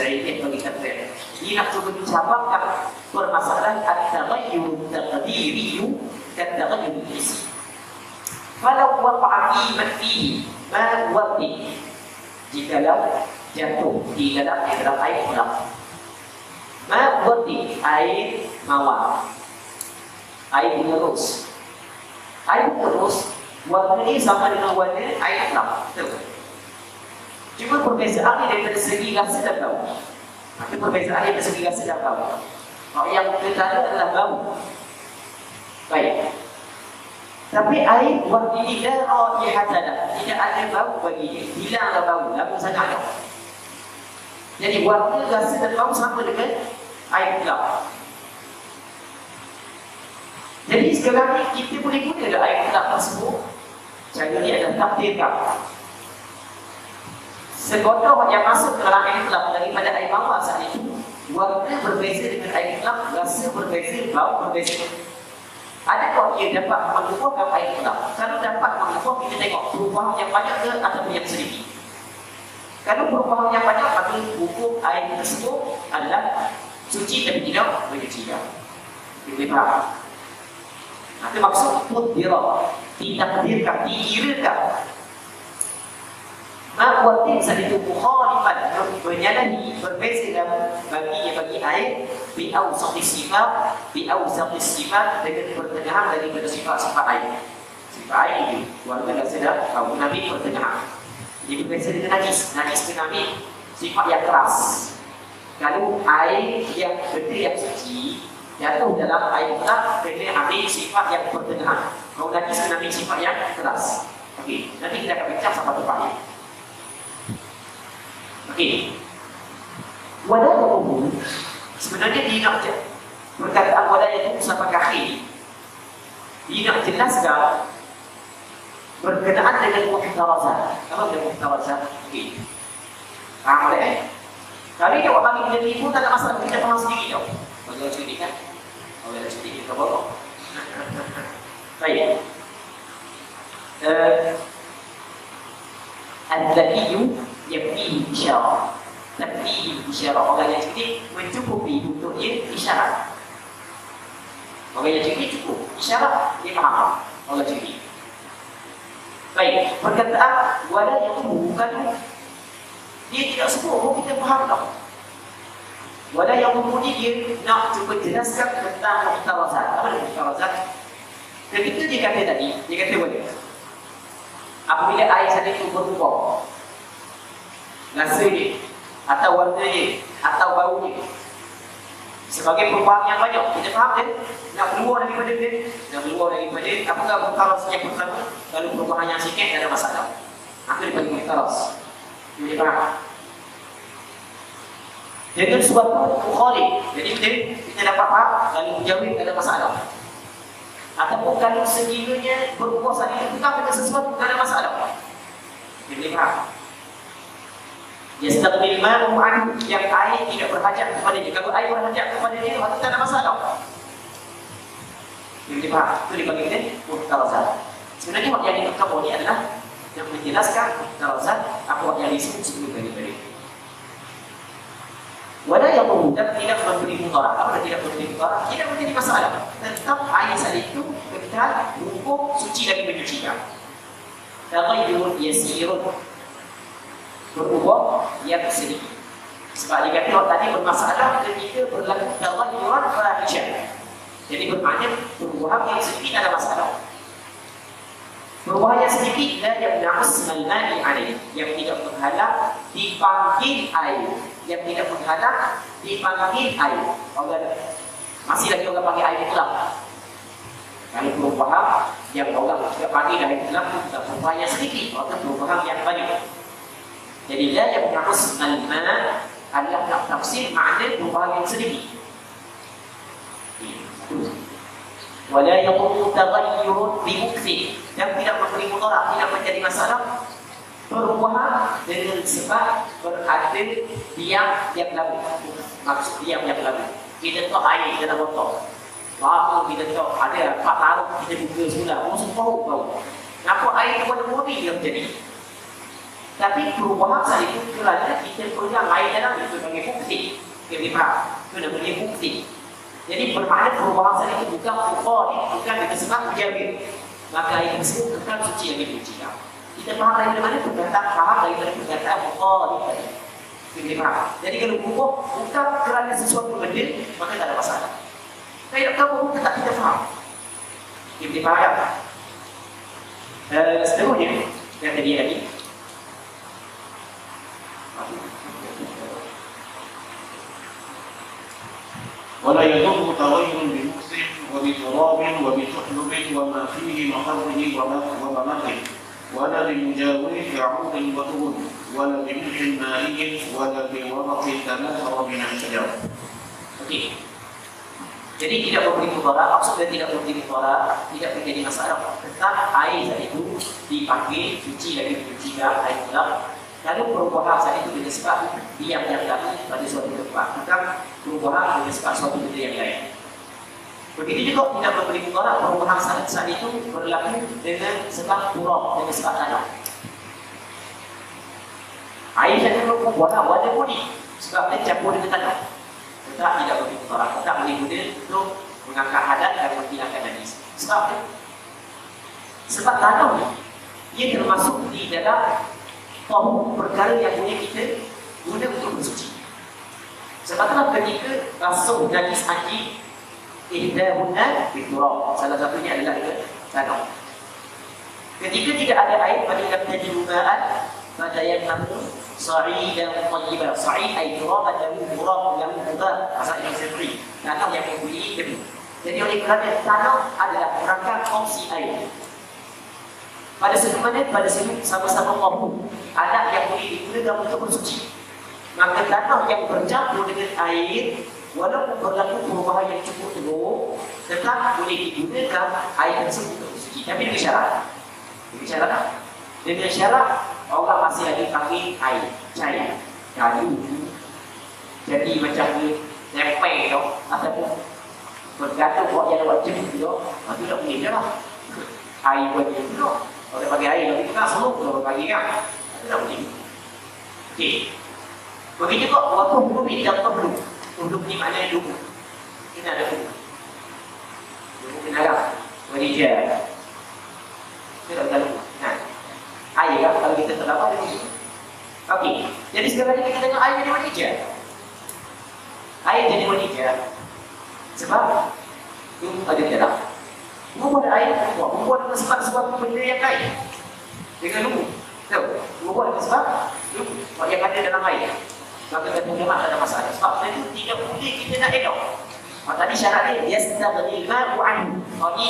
ilmiah panggil tafriq. Dia nak cuba mencabarkan permasalahan at-taghayyur taqdiri dan taghayyur hissi. Falau waqa'a fihi ma waqi, jikalau jatuh di dalam air kolam. Ma waqi, air mawar, air menerus. Air menerus warna ini sama dengan warna air kolam. Cuma perbezaannya daripada segi rasa dan bau. Tapi perbezaannya dari segi rasa dan bau. Kalau yang pertama adalah bau. Baik. Tapi air warna ini dah raihatan, tidak ada bau bagi dia. Hilanglah bau, lalu sangat. Jadi warna, rasa dan bau sama dengan air kolam. Jadi sekarang ni kita boleh guna air kolam tersebut. Cara ni adalah takdirkan. Sekotor yang masuk ke dalam air kolam daripada air mawar saat itu, warna berbeza dengan air kolam, rasa berbeza, bau berbeza. Adakah ia dapat mengubahkan air kolam? Kalau dapat mengubah, kita tengok perubahan yang banyak ke atau yang sedikit. Kalau perubahan yang banyak, maka hukum air tersebut adalah suci tapi tidak menyucikan. Boleh faham? Itu maksud mudbirah, ditakdirkan, dikirakan. Ma'watin saat itu mukhalifan, menyalahi, berbeza bagi air bi awsaqis sifat dengan pertengahan daripada sifat-sifat air. Sifat air itu warga dah sedar kaum Nabi pertengahan. Jadi berbeza dengan najis itu Nabi sifat yang keras. Kalau air yang betul yang suci jatuh dalam air gelap, kena ambil sifat yang pertengahan. Kalau najis kena ambil sifat yang keras. Okey, nanti kita akan bincang sampai tempat ini. Okey. Wadah umum sebenarnya dia nak perkataan wadah yang umum sampai akhir. Dia nak jelaskan berkenaan dengan muhtarazat. Apa dengan muhtarazat? Okey. Faham tak? Kalau dia orang bagi dia tipu tak ada masalah, kita faham sendiri tau. Bagi orang sendiri kan? Kalau orang sendiri kita bawa. Baik. Al-Zakiyu yang fihi isyarat. Fihi isyarat. Orang yang sendiri mencukupi untuk dia isyarat. Orang yang sendiri cukup isyarat, dia faham. Orang sendiri. Baik. Perkataan wadah yang umum bukan dia tidak semua kita faham tak? Wadah yang umum ni dia nak cuba jelaskan tentang muhtarazat. Apa muhtarazat? Ketika dia kata tadi, dia kata boleh. Apabila air tadi itu berubah, rasa dia, atau warna dia, atau bau dia, sebagai perubahan yang banyak, kita faham kan? Nak keluar daripada dia, apakah muhtarazat yang pertama? Kalau perubahan yang sikit, tak ada masalah. Itu dipanggil muhtaraz. Boleh faham? Dengan suatu mukhalif. Jadi kita dapat faham kalau menjauhi tak ada masalah. Ataupun kalau sekiranya berubah saat itu bukan dengan sesuatu tak ada masalah. Boleh faham? Yastaqbil ma'u anhu, yang air tidak berhajat kepada dia. Kalau air berhajat kepada dia, maka tak ada masalah. Boleh faham? Itu dipanggil muhtarazat. Sebenarnya yang dikatakan ini adalah yang menjelaskan muhtarazat apa yang disebut sebelum tadi. Wadah yang umum dan tidak memberi mudarat. Apa dan tidak memberi mudarat? Tidak menjadi masalah. Tetap air saat itu kekal hukum suci lagi menyucikan. Taghayyur yasirun, berubah yang sedikit. Sebab dia kata tadi bermasalah ketika berlaku taghayyuran fahisyah. Jadi bermakna perubahan yang sedikit ada masalah. Perubahan yang sedikit dan yang naqs al-ma'i alaih, yang tidak menghalang dipanggil air, yang tidak menghalang dipanggil air. Orang masih lagi orang panggil air gelap. Kalau perubahan yang orang tidak panggil air gelap itu perubahan yang sedikit, atau perubahan yang banyak. Jadi la yang naqs al-ma' adalah nak tafsir makna perubahan yang sedikit. Wala yakunu taghayyurun bi mukthir, yang tidak memberi mudarat, tidak menjadi masalah. Perubahan dengan sebab berada diam yang lalu. Maksud diam yang lalu. Kita tahu air dalam botol. Lama kita tahu ada 4 tahun kita buka semula. Maksud bau. Kenapa air itu pada murni dia menjadi? Tapi perubahan saat itu kerana kita pegang air dalam itu sebagai bukti. Kita faham? Itu namanya bukti. Jadi bermakna perubahan saat itu bukan bukti, bukan disebab menjamin. Maka air tersebut kekal suci yang dicucikan. Kita faham dari mana perkataan faham daripada perkataan mukhalif tadi. Kita faham. Jadi kalau hukum bukan kerana sesuatu benda, maka tak ada masalah. Kalau kamu tetap kita faham. Kita faham. Seterusnya yang tadi lagi. ولا يضر تغير بمكسر وبتراب وبتحلب وما فيه مخرج وممره ولا بمجاور كعود وطول ولا بملح مائي ولا بورق تناثر من الشجر. Okey. Jadi tidak memberi mudarat, maksudnya tidak memberi mudarat, tidak menjadi masalah. Tetap air saat itu dipanggil suci lagi dicucikan air gelap. Lalu perubahan saat itu dengan sebab diam yang lalu pada suatu tempat, bukan perubahan dengan sebab suatu benda yang lain. Begitu juga tidak memberi mudarat, perubahan saat itu berlaku dengan sebab kurang, dengan sebab tanah. Air saat itu berubah warna putih sebab dia campur dengan tanah. tetap tidak boleh mutolak, tetap boleh guna untuk mengangkat hadat dan menghilangkan najis. Sebab apa? Sebab tanah ia termasuk di dalam perkara yang boleh kita guna untuk bersuci. Sebab itulah ketika basuh najis anjing, ihdahunna biturab, salah satunya adalah tanah. Ketika tidak ada air pada yang tajrubaat pada yang namun sa'idan thayyibah. Sa'id ay turaban lahu murab lahu mudar, asal yang sendiri tanah yang mempunyai debu. Jadi oleh kerana tanah adalah rangkaian opsi air, pada segi sama-sama mampu alat yang boleh digunakan untuk bersuci, maka tanah yang bercampur dengan air walaupun berlaku perubahan yang cukup teruk, tetap boleh digunakan air tersebut untuk bersuci. Tapi dengan syarat, dengan syarat orang masih lagi pakai air cair, kayu, jadi macam ni lempeng tu ataupun bergantung buat yang buat jenis tu, itu tak boleh je lah. Air buat jenis tu, kalau bagi air tapi kita semua kalau bagi kan, itu tak boleh. Okey, begitu kok waktu hukum ini tak perlu. Hukum ni maknanya dulu kita ada hukum. Hukum kena lah, bagi je. Kita tak tahu. Nah, air kan kalau kita terdapat ada hukum. Okey, jadi sekarang ni kita tengok air jadi mana je. Air jadi mana je. Sebab itu ada dalam. Membuat air membuat sebab sesuatu benda yang lain dengan lumut. Tahu? Membuat sebab lumut yang ada dalam air. Maka kata ulama tak ada masalah. Sebab itu tidak boleh kita nak elok. Tadi syarat dia yastaghnil ma'u anhu. Ini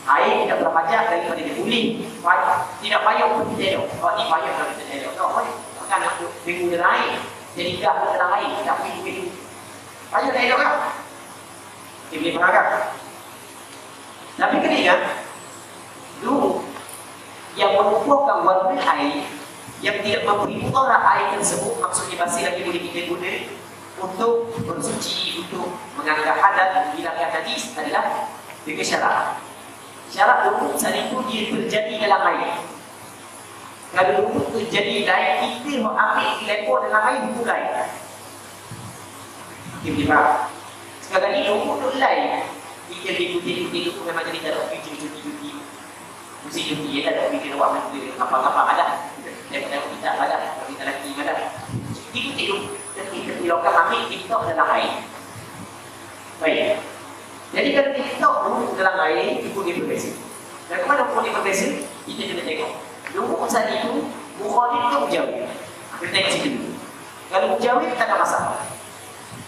air tidak berpajak daripada dia boleh. Tidak payah untuk kita elok. Ini payah untuk kita elok. Maka nak minggu dalam air. Jadi tidak dalam air. Tak boleh. Payah nak elok kan? Dia boleh beragam. Tapi kena ingat, dulu yang mengumpulkan warna air yang tidak memberi mudarat air tersebut, maksudnya masih lagi boleh kita guna untuk bersuci, untuk mengangkat hadat, menghilangkan najis adalah dengan syarat. Syarat dulu saat itu dia terjadi dalam air. Kalau dulu terjadi dalam air, kita mengambil lepor dalam air dimulai. Kita faham? Sekarang ini dulu lain. Kita diikuti itu memang jadi tak ada cuti. Mesti cuti ya, tak ada fikir awak mesti apa-apa ada. Daripada kita ada, kita lagi ada. Ikuti dulu. Jadi kita dilakukan ambil TikTok dalam air. Baik. Jadi kalau TikTok dulu dalam air, ikut dia berbeza. Dan kemana pun dia berbeza, kita kena tengok. Dulu saat itu, mukhalif itu jauh. Kita tengok situ dulu. Kalau jauh, tak ada masalah.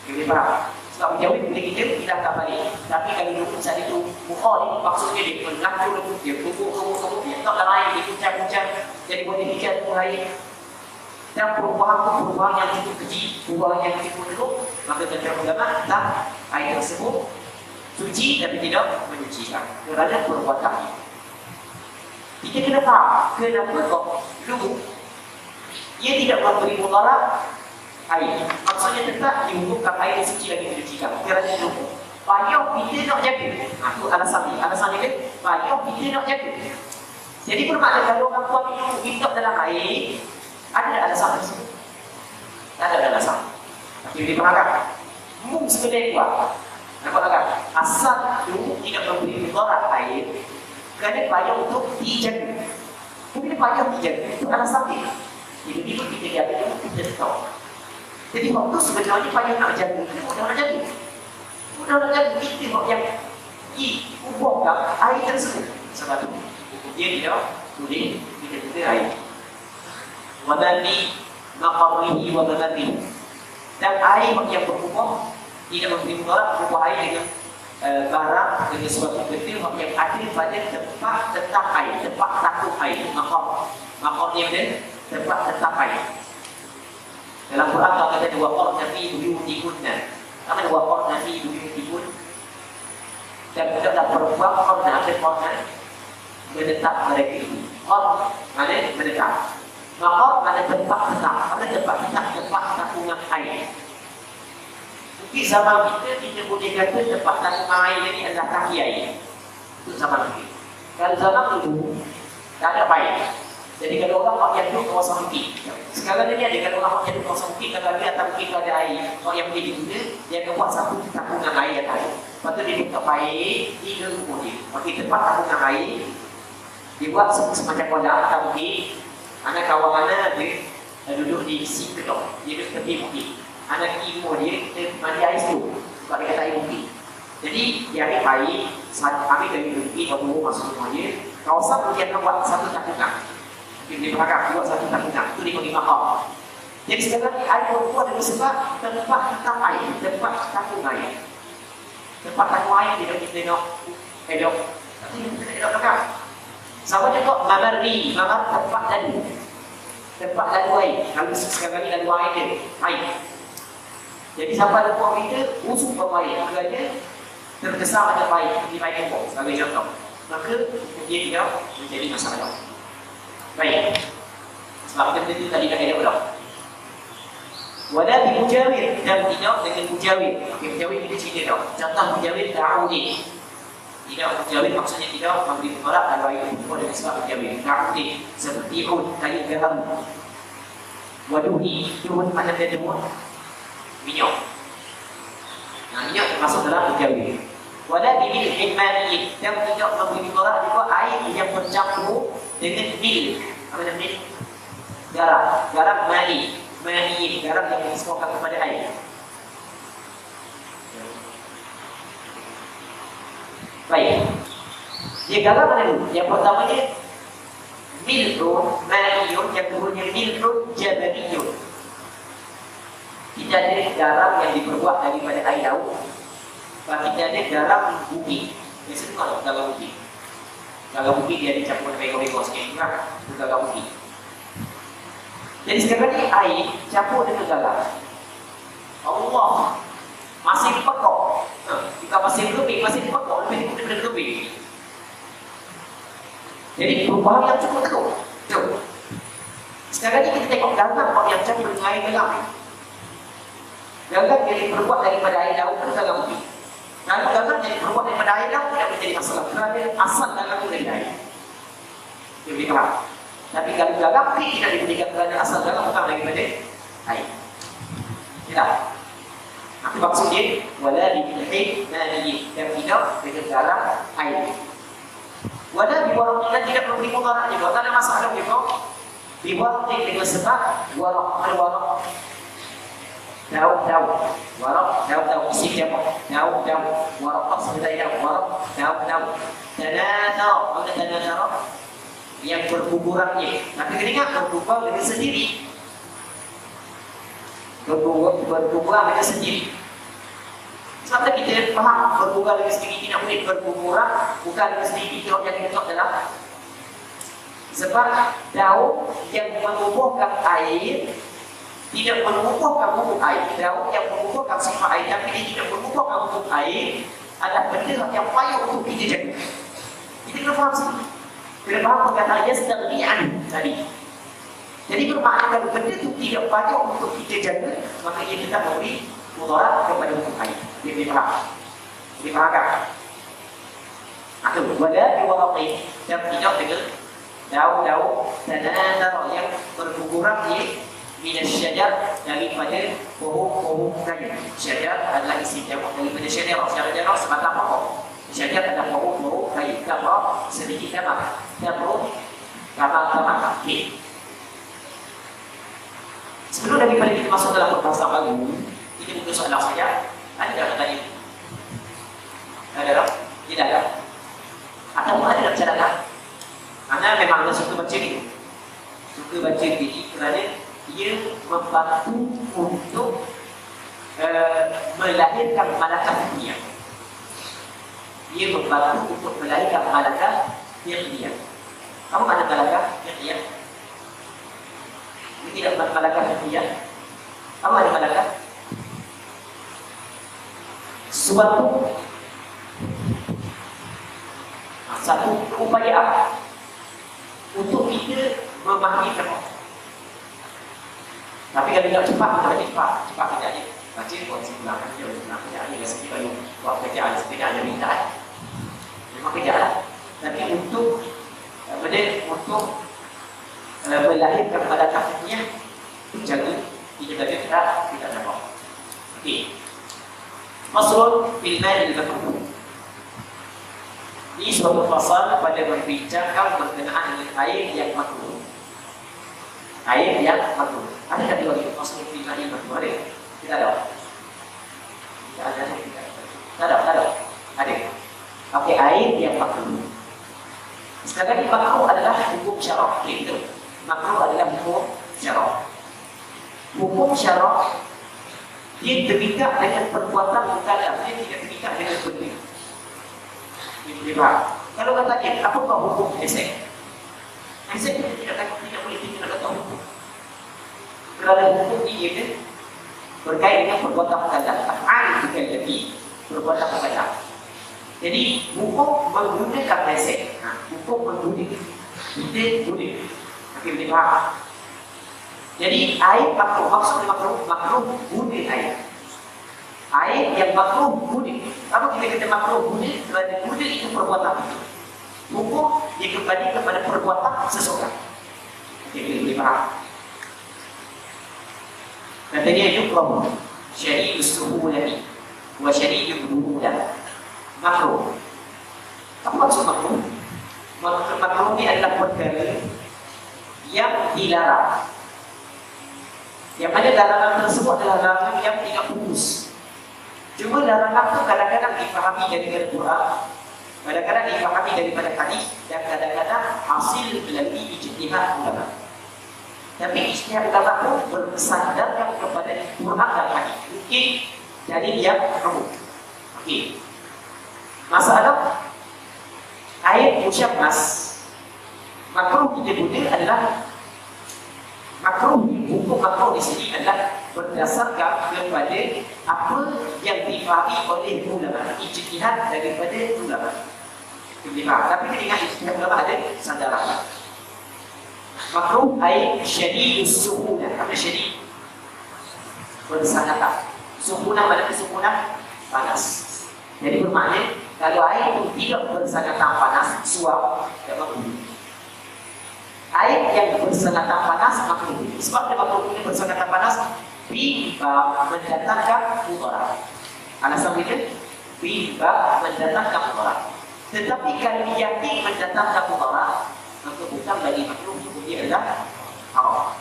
Kita faham? Sebab menjauh boleh kita hilangkan balik. Tapi kalau dulu saat itu mukhalif, maksudnya dia berlaku, dia kumpul, dia tak dalam air, dia kuncang-kuncang, jadi boleh bicara dengan air. Dan perubahan yang cukup kecil, perubahan yang cukup teruk, maka tentang ulama tak air tersebut suci tapi tidak menyucikan kerana perbuatan. Kita kena faham kenapa kok dulu ia tidak memberi mudarat air. Maksudnya tetap dihukumkan air suci lagi menyucikan kerana dulu payah kita nak jaga. Itu alasan dia. Alasan dia payah kita nak jaga. Jadi bermakna kalau orang tua itu hidup dalam air, ada alasan tersebut? Tak ada alasan. Tapi diperhatikan. Mung sebenarnya kuat. Nampak tak? Asal itu tidak memberi mudarat air, kerana payah untuk dijaga. Mungkin payah dijaga. Itu alasan dia. Itu kita jaga dulu, kita tahu. Jadi waktu sebenarnya payah nak jaga, kita mudah nak jaga. Mudah nak jaga, kita yang diubahkan air tersebut. Sebab itu, dia tidak boleh kita guna air. Wadani maqarrihi wa badani. Dan air yang berubah tidak memberi mudarat, berubah air dengan barang dengan suatu benda yang ada pada tempat tetap air, tempat takut air. Maqarnya dia tempat tetap air. Dalam Quran Allah kata waqarna fi buyutikunna. Apa waqarna fi buyutikun? Dan hendaklah perempuan qarna menetap mereka itu. Qar maknanya menetap. Maqar maknanya tempat tetap. Apa tempat tetap? Tempat takungan air. Mungkin zaman kita boleh kata tempat takungan air ini adalah kaki air. Itu zaman kita. Kalau zaman dulu tak ada air. Jadi kalau orang yang duduk kawasan bukit, Sekarang ni ada kalau orang jadi kosong mungkin kalau dia atau mungkin ada air, orang yang menjadi guna, dia akan buat satu tabungan air yang ada. Lepas tu dia buka air di rumah dia. Bagi tempat tabungan air, dia buat semacam kolam atau mungkin anak kawan mana dia duduk di si kedok, dia duduk tepi bukit. Anak ibu dia mandi air situ, sebab dia kata air bukit. Jadi dia ambil air, ambil dari bukit, baru masuk rumah dia. Kawasan dia akan buat satu tabungan. Dia berharap buat satu tabungan, itu dia bagi mahal. Jadi sekarang ni air perempuan ada sebab tempat hitam air, tempat tabung air. Tempat tabung air dia kita tengok elok. Tapi kita elok dekat. Sama juga mamari, mamar tempat lalu. Tempat lalu air. Kalau sekarang ni lalu air dia, air. Jadi sampai lepas kita usung bawa air, kerana terkesan ada air di air pokok sebagai contoh. Maka dia tidak menjadi masalah. Baik. Sebab kita itu tadi dah ada pula. Wala bi mujawir, dan tidak dengan mujawir. Mujawir kita cerita dah. Contoh mujawir ta'udi. Tidak mujawir maksudnya tidak memberi penolak kalau ayat itu dengan sebab mujawir. Ta'udi seperti ud tadi garam. Waduhi, duhun mana dia demut? Minyak. Nah, minyak termasuk dalam mujawir. Wala bi milhin mani, dan tidak memberi penolak juga air yang bercampur dengan mil. Apa nama mil? Garam. Garam mani. Mani, garam yang disesuaikan kepada air. Baik. Dia garam mana dulu? Yang pertama dia milrun, maniyun. Yang keduanya milrun, jabaniyun. Kita ada garam yang diperbuat daripada air laut. Dan kita ada garam bukit. Biasa tu kalau garam bukit. Garam bukit dia dicampur dengan bego-bego sikit. Itu garam bukit. Jadi sekarang ni air campur dengan garam. Allah masih dipekok. Jika masih lebih, masih dipekok lebih daripada lebih. Jadi perubahan yang cukup teruk. Sekarang ni kita tengok garam yang campur dengan air garam. Garam yang diperbuat daripada air laut ke garam bukit. Kalau garam yang diperbuat daripada air laut tidak menjadi masalah. Kerana asal garam itu dari air. Jadi faham? Tapi kalau garam tidak diberikan kerana asal garam bukan daripada air. Tidak. Apa maksudnya? Wala bimilhin mani, dan tidak dengan garam air. Wala biwaraqinan, tidak memberi mudarat juga. Tak ada masalah juga. Biwaraqin dengan sebab waraq, al-waraq. Daun, waraq, isi jamak. Daun, waraq, sebenarnya daun, waraq, daun. Tanazar, apa tanazar? Yang berkuburannya. Tapi kena ingat berkuburan dengan sendiri. Berkuburan dengan sendiri. Sebab kita faham berkuburan dengan sendiri tidak boleh berkuburan bukan dengan sendiri yang diletak dalam. Sebab daun yang mengubuhkan air tidak mengubuhkan bubuk air. Daun yang mengubuhkan sifat air tapi dia tidak mengubuhkan bubuk air adalah benda yang payah untuk kita jaga. Kita kena faham sini. Kena faham perkataan yastaghni'an tadi. Jadi bermakna kalau benda itu tidak payah untuk kita jaga, maka ia tidak memberi mudarat kepada bubuk air. Dia boleh faham. Boleh faham kan? Atau wala biwaraqin, dan tidak dengan daun-daun tanazar yang berkuburan di minasyajar daripada pohon-pohon kayu. Syajar adalah isi jamak daripada syajar. Syajar sebatang pokok. Syajar adalah pohon-pohon kayu. Gambar sedikit gambar. Gambar. Okay. Sebelum daripada kita masuk dalam perbahasan baru, kita buka soalan saja. Ada tak tadi? Ada tak? Tidak ada. Atau ada tak cadangan? Anda memang suka baca ni. Suka baca ni kerana ia membantu untuk melahirkan malakah dunia. Ia membantu untuk melahirkan malakah dunia. Kamu ada malakah dunia? Ini tidak malakah dunia. Kamu ada malakah? Suatu upaya untuk kita memahami Allah. Tapi kalau tidak cepat, cepat kita aja. Baca buat sebelah kerja aja. Biasa kita buat kerja ada minta. Memang kerja lah. Tapi untuk melahirkan pada takdirnya Jadi kita tidak nampak. Okey. Maslun bil ma'il makruh. Ini suatu fasal pada berbincangkan berkenaan dengan air yang makruh. Air yang makruh. Ada tak dua itu maslun bil ma'il makruh? Ada? Tidak ada. Tidak ada. Tidak ada. Ada. Okey, air yang makruh. Sekarang makruh adalah hukum syarak. Itu. Makruh adalah hukum syarak. Hukum syarak dia terikat dengan perbuatan mukallaf, dia tidak terikat dengan benda. Boleh faham? Kalau katanya, apakah hukum esek? Esek kita tidak boleh tinggal dalam hukum. Kerana hukum ini dia berkait dengan perbuatan mukallaf, af'al bukan jadi perbuatan mukallaf. Jadi hukum menggunakan esek, hukum menggunakan kita boleh. Tapi boleh faham? Jadi air makruh, maksudnya makruh guna air. Air yang makruh guna. Apa kita kata makruh guna? Kerana guna itu perbuatan. Hukum dia kembali kepada perbuatan seseorang. Jadi boleh faham. Katanya yukrahu syari'us suhulati wa syari'ul burudah. Makruh. Apa maksud makruh? Makruh ini adalah perkara yang dilarang. Yang mana larangan tersebut adalah larangan yang tidak putus. Cuma larangan itu kadang-kadang difahami daripada Quran, kadang-kadang difahami daripada hadis, dan kadang-kadang hasil melalui ijtihad ulama. Tapi ijtihad ulama itu bersandarkan kepada Quran dan hadis. Mungkin jadi dia umum. Okey. Masalah air musyabmas makruh kita guna adalah makruh. Hukum makruh di sini adalah berdasarkan kepada apa yang difahami oleh ulama, ijtihad daripada ulama. Tapi kita ingat ijtihad ulama ada sandaran. Makruh ay syadidus suhunah. Apa syadid? Bersangat. Suhunah mana suhunah? Panas. Jadi bermakna kalau air itu tidak bersangatan panas, suap dan makruh. Air yang bersangatan panas makruh. Sebab dia makruh ini bersangatan panas bimba mendatangkan mudarat. Alasan itu bimba mendatangkan mudarat. Tetapi kalau yakin mendatangkan mudarat, maka bukan bagi makruh itu dia adalah haram.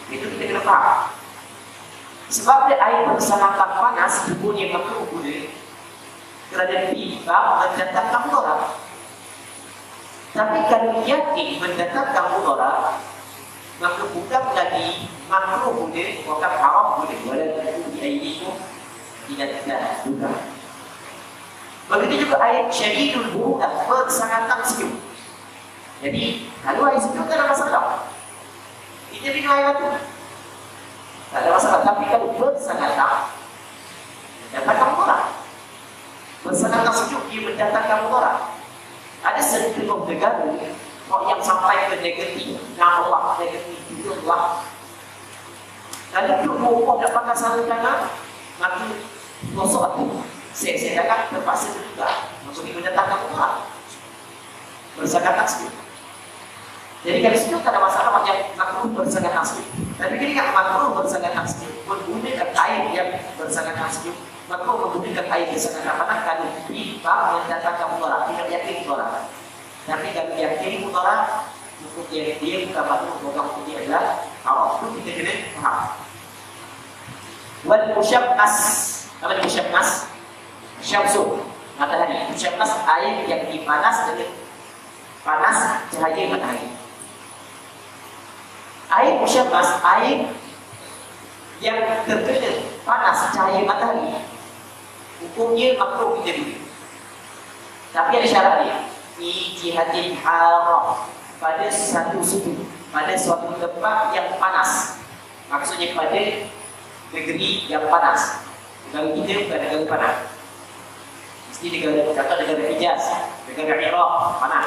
Itu kita kena faham. Sebab dia air bersangatan panas hukumnya makruh boleh kerana bimba mendatangkan mudarat. Tapi kalau yakin mendatangkan mudarat, maka bukan lagi makruh boleh, bukan haram boleh. Walaupun air itu tidak juga. Begitu juga air syadidul burudah, bersangatan sejuk. Jadi kalau air sejuk tak ada masalah. Kita minum air batu, tak ada masalah. Tapi kalau bersangatan, mendatangkan mudarat. Bersangatan sejuk dia mendatangkan mudarat. Ada setengah negara yang sampai ke negatif, nama Allah negatif itu Allah. Lalu untuk mengukur dapatkan satu tanah, maka gosok itu. Saya cakap terpaksa juga. Maksudnya mendatangkan Allah. Bersangatan sejuk. Jadi kalau sejuk tak ada masalah macam makruh bersangatan sejuk. Tapi kita ingat makruh bersangatan sejuk menggunakan air yang bersangatan sejuk. Makruh menggunakan air bersangatan panas kalau kita mendatangkan mudarat, tidak yakin mudarat. Tapi kalau yakin mudarat, hukum dia bukan makruh, bukan hukum dia adalah haram. Itu kita kena faham. Wal musyabmas, apa musyabmas? Syamsu, matahari. Musyabmas air yang dipanas dengan panas cahaya matahari. Air musyabmas air yang terkena panas cahaya matahari, hukumnya makruh kita dulu. Tapi ada syarat dia. Fi jihatil haram, pada satu sudut, pada suatu tempat yang panas. Maksudnya pada negeri yang panas. Negara kita bukan negara panas. Mesti negara, contoh negara Hijaz, negara Iraq, panas.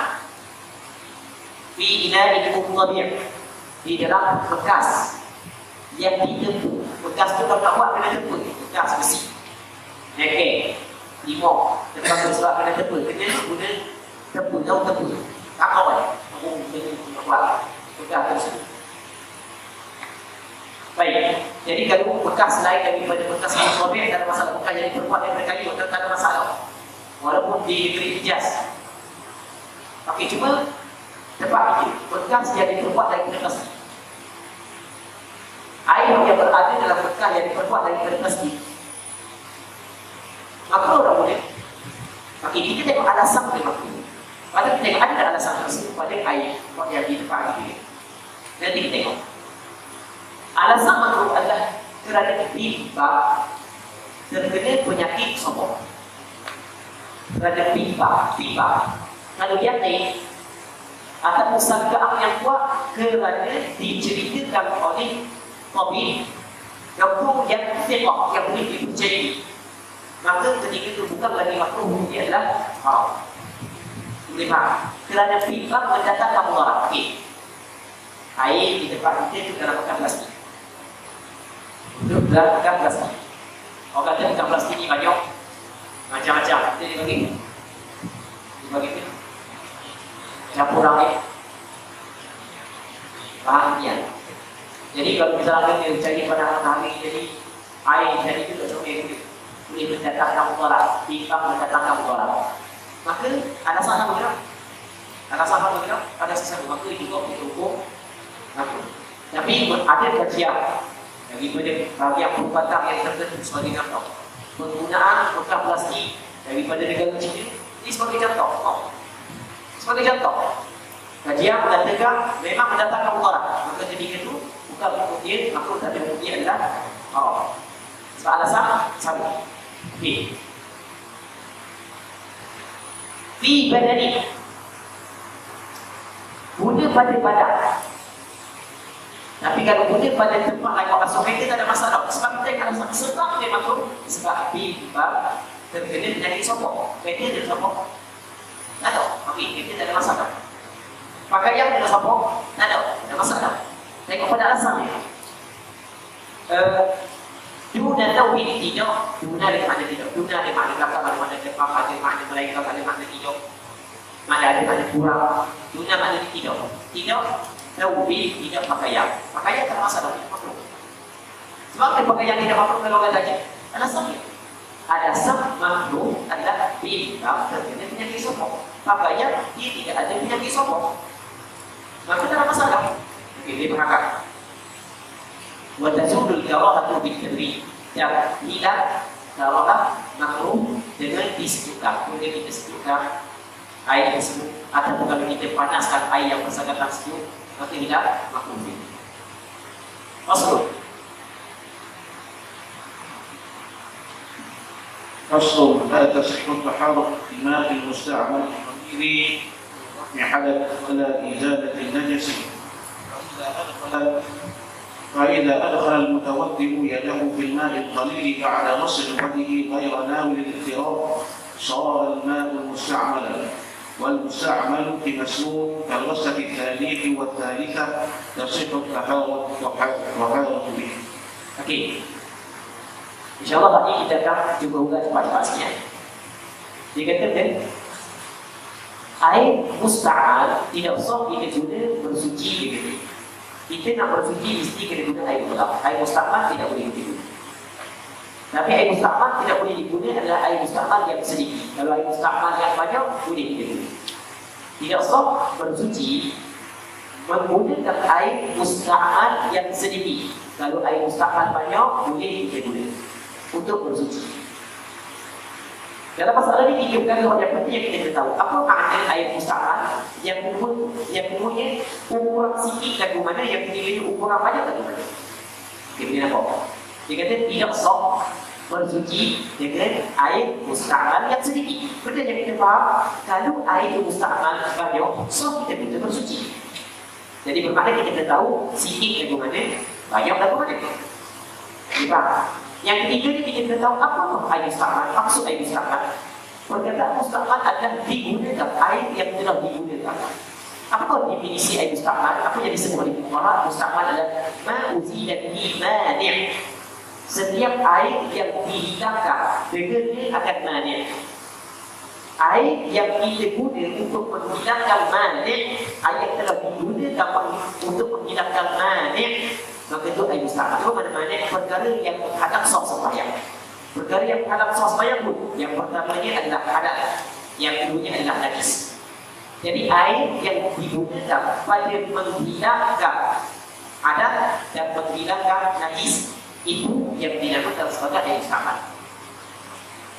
Fi ina'il mudhabi', di dalam bekas yang ditepu. Bekas tu kalau nak buat kena tepu. Bekas besi, neke, limau, tempat berserak kena tepu. Kena guna tepu, tahu tepu. Tak kau kan? Aku kena buat bekas tersebut. Baik, jadi kalau bekas lain daripada bekas sobek, tak ada masalah. Bekas jadi perempuan yang berkayu, tak ada masalah. Walaupun diberi ijaz. Okey, cuma tempat bekas yang diperbuat dari plastik. Air yang berada dalam bekas yang diperbuat dari plastik. Maka orang boleh. Okey, kita tengok alasan dia makruh. Pada kita tengok ada alasan tersebut pada air yang di tempat ini. Nanti kita tengok. Alasan makruh adalah kerana pipa terkena penyakit sobok. Kerana pipa. Kalau dia naik ataupun sangkaan yang kuat kerana diceritakan oleh tabib kampung yang fiqah yang boleh dipercayai, maka ketika itu bukan lagi makruh, dia adalah haram. Boleh faham? Kerana pipa mendatangkan mudarat. Okey, air di tempat kita itu dalam bekas plastik. Itu dalam bekas plastik. Orang kata bekas plastik ni banyak macam-macam. Kita dibagi campur air. Faham ya? Jadi kalau misalnya dia cari pada matahari, jadi air jadi itu tak boleh mendatangkan mudarat, pipa mendatangkan mudarat. Maka ada sahaja juga. Ada sesuatu maka itu juga ditutup. Tapi ada kajian daripada bahagian perubatan yang tertentu sebagai contoh. Penggunaan bekas plastik daripada negara China ini sebagai contoh. Kajian mengatakan memang mendatangkan mudarat. Maka ketika itu bukan kemudian makruh, tapi kemudian adalah haram. Sebab alasan sama. Okey. Fi badani. Guna pada badan. Tapi kalau guna pada tempat lain orang kita tak ada masalah. Sebab kita kalau sebab dia makruh, sebab pipa terkena penyakit sobok. Kita ada sobok. Tak tahu. Okey, kita tak ada masalah. Pakaian dengan sobok, tak ada masalah. Tengok pada alasan ni. Duna tauhid tidak, duna ada makna tidak. Duna ada makna belakang, ada makna depan, ada makna melainkan, ada makna tidak. Ada makna kurang. Duna makna tidak. Tidak tauhid, tidak pakaian. Pakaian tak masalah, makruh. Sebab pakaian tidak makruh kalau orang tanya. Alasan ni. Alasan makruh adalah bila terkena penyakit sobok. Pakaian dia tidak ada penyakit sobok. Maka tak ada masalah. Okey, dia berhakam. Wa tazulul karahatu bil tadrij. Dan hilang karahah makruh dengan disebutkan. Kemudian kita sebutkan air tersebut, ataupun kalau kita panaskan air yang bersangkutan tersebut, maka hilang makruh. Masuk. فصل لا تصح الطهارة بماء المستعمل غير حدث ولا إزالة النجس فإذا أدخل المتوضئ يده في الماء القليل بعد غسل وجهه غير ناول الاغتراب صار الماء مستعملا، والمستعمل بمسنون كالغسلة الثانية والثالثة تصح الطهارة به. Okey. InsyaAllah tadi kita akan cuba ulang cepat-cepat sikit. Dia kata air musta'mal tidak sah kita guna bersuci dia kata. Kita nak bersuci mesti kena guna air musta'mal. Air musta'mal tidak boleh diguna. Tapi air musta'mal tidak boleh diguna adalah air musta'mal yang sedikit. Kalau air musta'mal yang banyak boleh diguna. Tidak sah bersuci menggunakan air musta'mal yang sedikit. Kalau air musta'mal banyak boleh diguna untuk bersuci. Dalam masalah ini tiga perkara yang penting yang kita kena tahu. Apa makna air musta'mal yang punya ukuran sikit dan mana yang punya ukuran banyak dan mana? Dia punya apa? Dia kata tidak sah bersuci dengan air musta'mal yang sedikit. Benda yang kita faham, kalau air musta'mal banyak, sah kita bisa bersuci. Jadi bermakna kita kena tahu sikit dan mana, banyak dan mana. Dia faham? Yang ketiga ni kita kena tahu apa air musta'mal, maksud air musta'mal. Perkataan musta'mal adalah digunakan, air yang telah digunakan. Apa definisi air musta'mal? Apa yang disebut oleh ulama? Musta'mal adalah ma'uzilat bi mani'. Setiap air yang dihilangkan dengannya akan mani'. Air yang kita guna untuk menghilangkan mani', air yang telah digunakan untuk menghilangkan mani', maka itu air musta'mal. Itu mana-mana perkara yang menghadap sah sembahyang. Perkara yang menghadap sah sembahyang pun, yang pertamanya adalah hadap, yang keduanya adalah najis. Jadi air yang digunakan pada menghilangkan hadap dan menghilangkan najis itu yang dinamakan sebagai air musta'mal.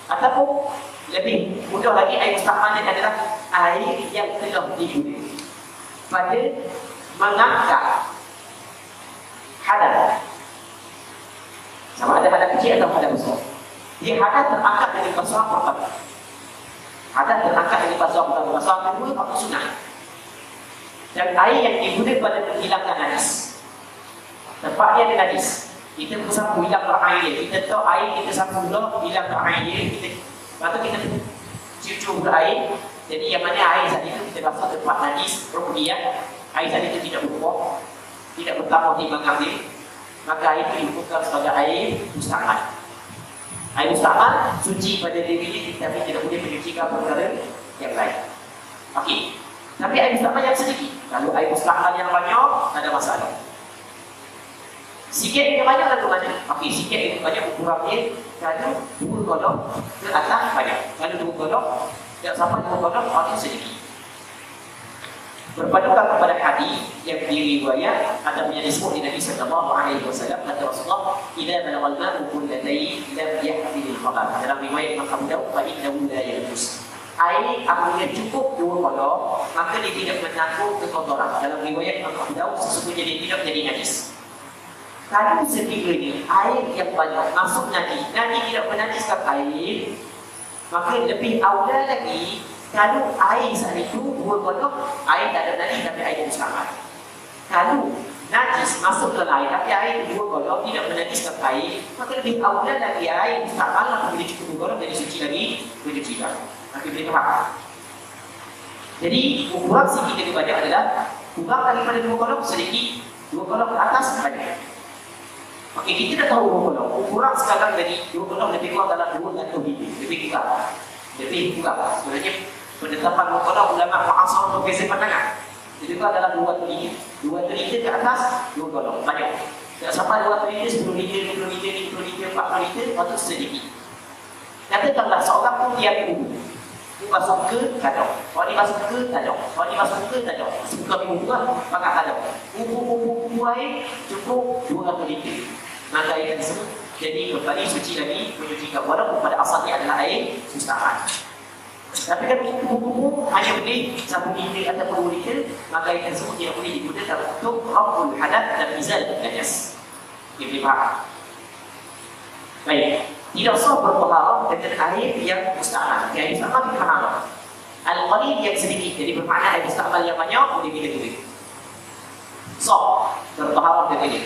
Ataupun lebih mudah lagi, air musta'mal adalah air yang telah digunakan pada mengangkat hadap, sama ada hadap kecil atau hadap besar. Dia hadap terangkat dari basuhan pertama. Hadap terangkat dari basuhan pertama. Basuhan kedua waktu sunnah. Dan air yang digunakan pada menghilangkan najis, tempatnya ada najis, kita berusaha hilangkan air dia. Kita tahu air, kita sapu dulu hilangkan air dia. Lepas tu kita cium-cium air. Jadi yang mana air saat itu kita basuh tempat najis, kemudian air saat itu tidak berubah, tidak bertambah timbangan dia, maka air itu dihukumkan sebagai air musta'mal. Air musta'mal suci pada diri ini, tapi tidak boleh menyucikan perkara yang lain. Okey. Tapi air musta'mal yang sedikit. Kalau air musta'mal yang banyak, ada masalah. Sikit yang banyak atau banyak? Okey, sikit yang banyak ukurannya kalau 2 golok ke atas banyak. Kalau 2 golok tidak sampai 2 golok, itu sedikit. Berpadukan kepada hadis yang diriwayat atau yang disebut di Nabi sallallahu alaihi wasallam, kata Rasulullah, "Idza balagha al-ma'u qullatayn lam yahmil al-khabath." Dalam riwayat Imam Abu Daud, "Fa innahu la yanjus." Air apabila cukup 2 golok, maka dia tidak mengandung kekotoran. Dalam riwayat Imam Abu Daud, sesungguhnya dia tidak jadi najis. Kalau sekiranya air yang banyak masuk najis, najis tidak menajiskan air, maka lebih aula lagi kalau air saat itu 2 golok, air tak ada najis tapi air musta'mal. Kalau najis masuk ke air tapi air 2 golok tidak menajiskan air, maka lebih aula lagi air musta'mal apabila cukup 2 golok jadi suci lagi, mencucikan. Maka boleh faham. Jadi ukuran sikit lebih banyak adalah kurang daripada 2 golok sedikit, 2 golok ke atas banyak. Okey, kita dah tahu 2 golok. Ukuran sekarang dari 2 golok lebih kurang dalam 2 atau lebih kurang. Lebih kurang. Sebenarnya penetapan 2 golok ulama mu'asar berbeza pandangan. Lebih kurang dalam 2 liter. 2 liter ke atas 2 golok. Banyak. Tak sampai 2 liter, 10 liter, 20 liter, 50 liter, 40 liter, patut sedikit. Katakanlah seorang pun dia minum. Dia masuk ke kadang. Kalau dia masuk ke kadang. Kalau dia masuk ke kadang. Sebelum minum juga, maka kadang. Ubu air cukup 2 liter. Maka air tersebut jadi kembali suci lagi, mencucikan, walaupun pada asalnya adalah air musta'mal. Tapi kan umum hanya boleh 1 liter atau 2 liter, maka air tersebut tidak boleh digunakan untuk raf'ul hadath dan izal najas. Dia boleh faham? Baik, tidak sah bertaharah dengan air yang musta'mal. Air musta'mal bertaharah. Al-qalil yang sedikit, jadi bermakna air musta'mal yang banyak boleh kita. Sah bertaharah dengan ini.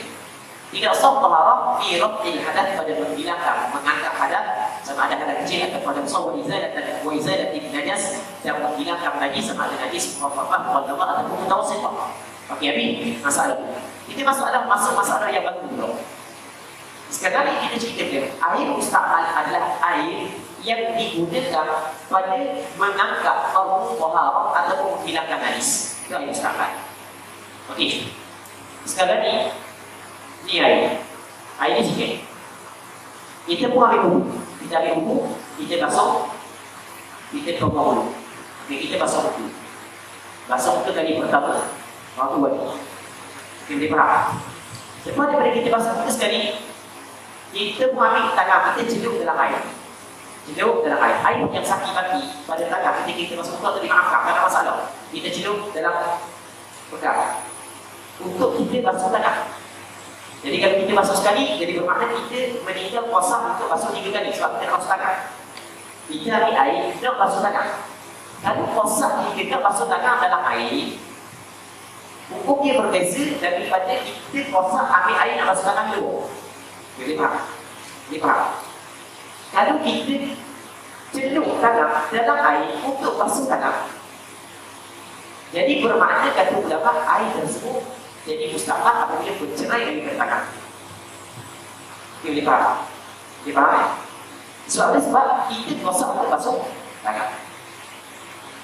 Tidak sah taharah fi raf'il hadath, pada menghilangkan, mengangkat hadath, sama ada hadath kecil atau pada besar, wa izalat najas, dan menghilangkan najis, sama ada najis mukhafafah wal dhamma ataupun mutawassithah. Okey, habis masalah. Itu masuk masalah yang baru dulu. Sekali kita cerita dia, air musta'mal adalah air yang digunakan pada mengangkat fardu taharah ataupun menghilangkan najis. Itu air musta'mal. Okey. Sekarang ni air ni sikit. Kita pun ambil buku. Kita ambil buku, kita basuh, kita tumpah dulu. Okay, kita basuh buku. Basuh buku kali pertama, waktu lagi. Kita faham. Lepas daripada kita basuh buku sekali, kita pun ambil tangan, kita celup dalam air. Celup dalam air. Air yang sakit bagi pada tangan ketika kita basuh buku atau dimaafkan, tak ada masalah. Kita celup dalam pegang untuk kita basuh tangan. Jadi kalau kita basuh sekali, jadi bermakna kita meninggal puasa untuk basuh 3 kali sebab kita basuh tangan. Kita ambil air, kita basuh tangan. Kalau puasa kita basuh tangan dalam air, hukumnya berbeza daripada kita puasa ambil air nak basuh tangan dulu. Boleh faham? Boleh faham? Kalau kita celup tangan dalam air untuk basuh tangan, jadi bermakna kata ulama air tersebut jadi musta'mal apabila bercerai dari tangan. Boleh faham? Boleh faham? Sebab kita puasa untuk basuh tangan.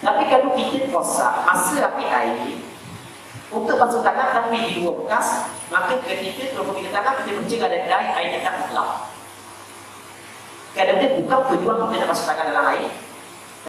Tapi kalau kita puasa masa ambil air untuk basuh tangan tapi di 2 bekas, Maka ketika kalau kita katakan kita mencegah dari air yang tak mutlak. Kadang-kadang bukan pejuang kita masuk dalam air,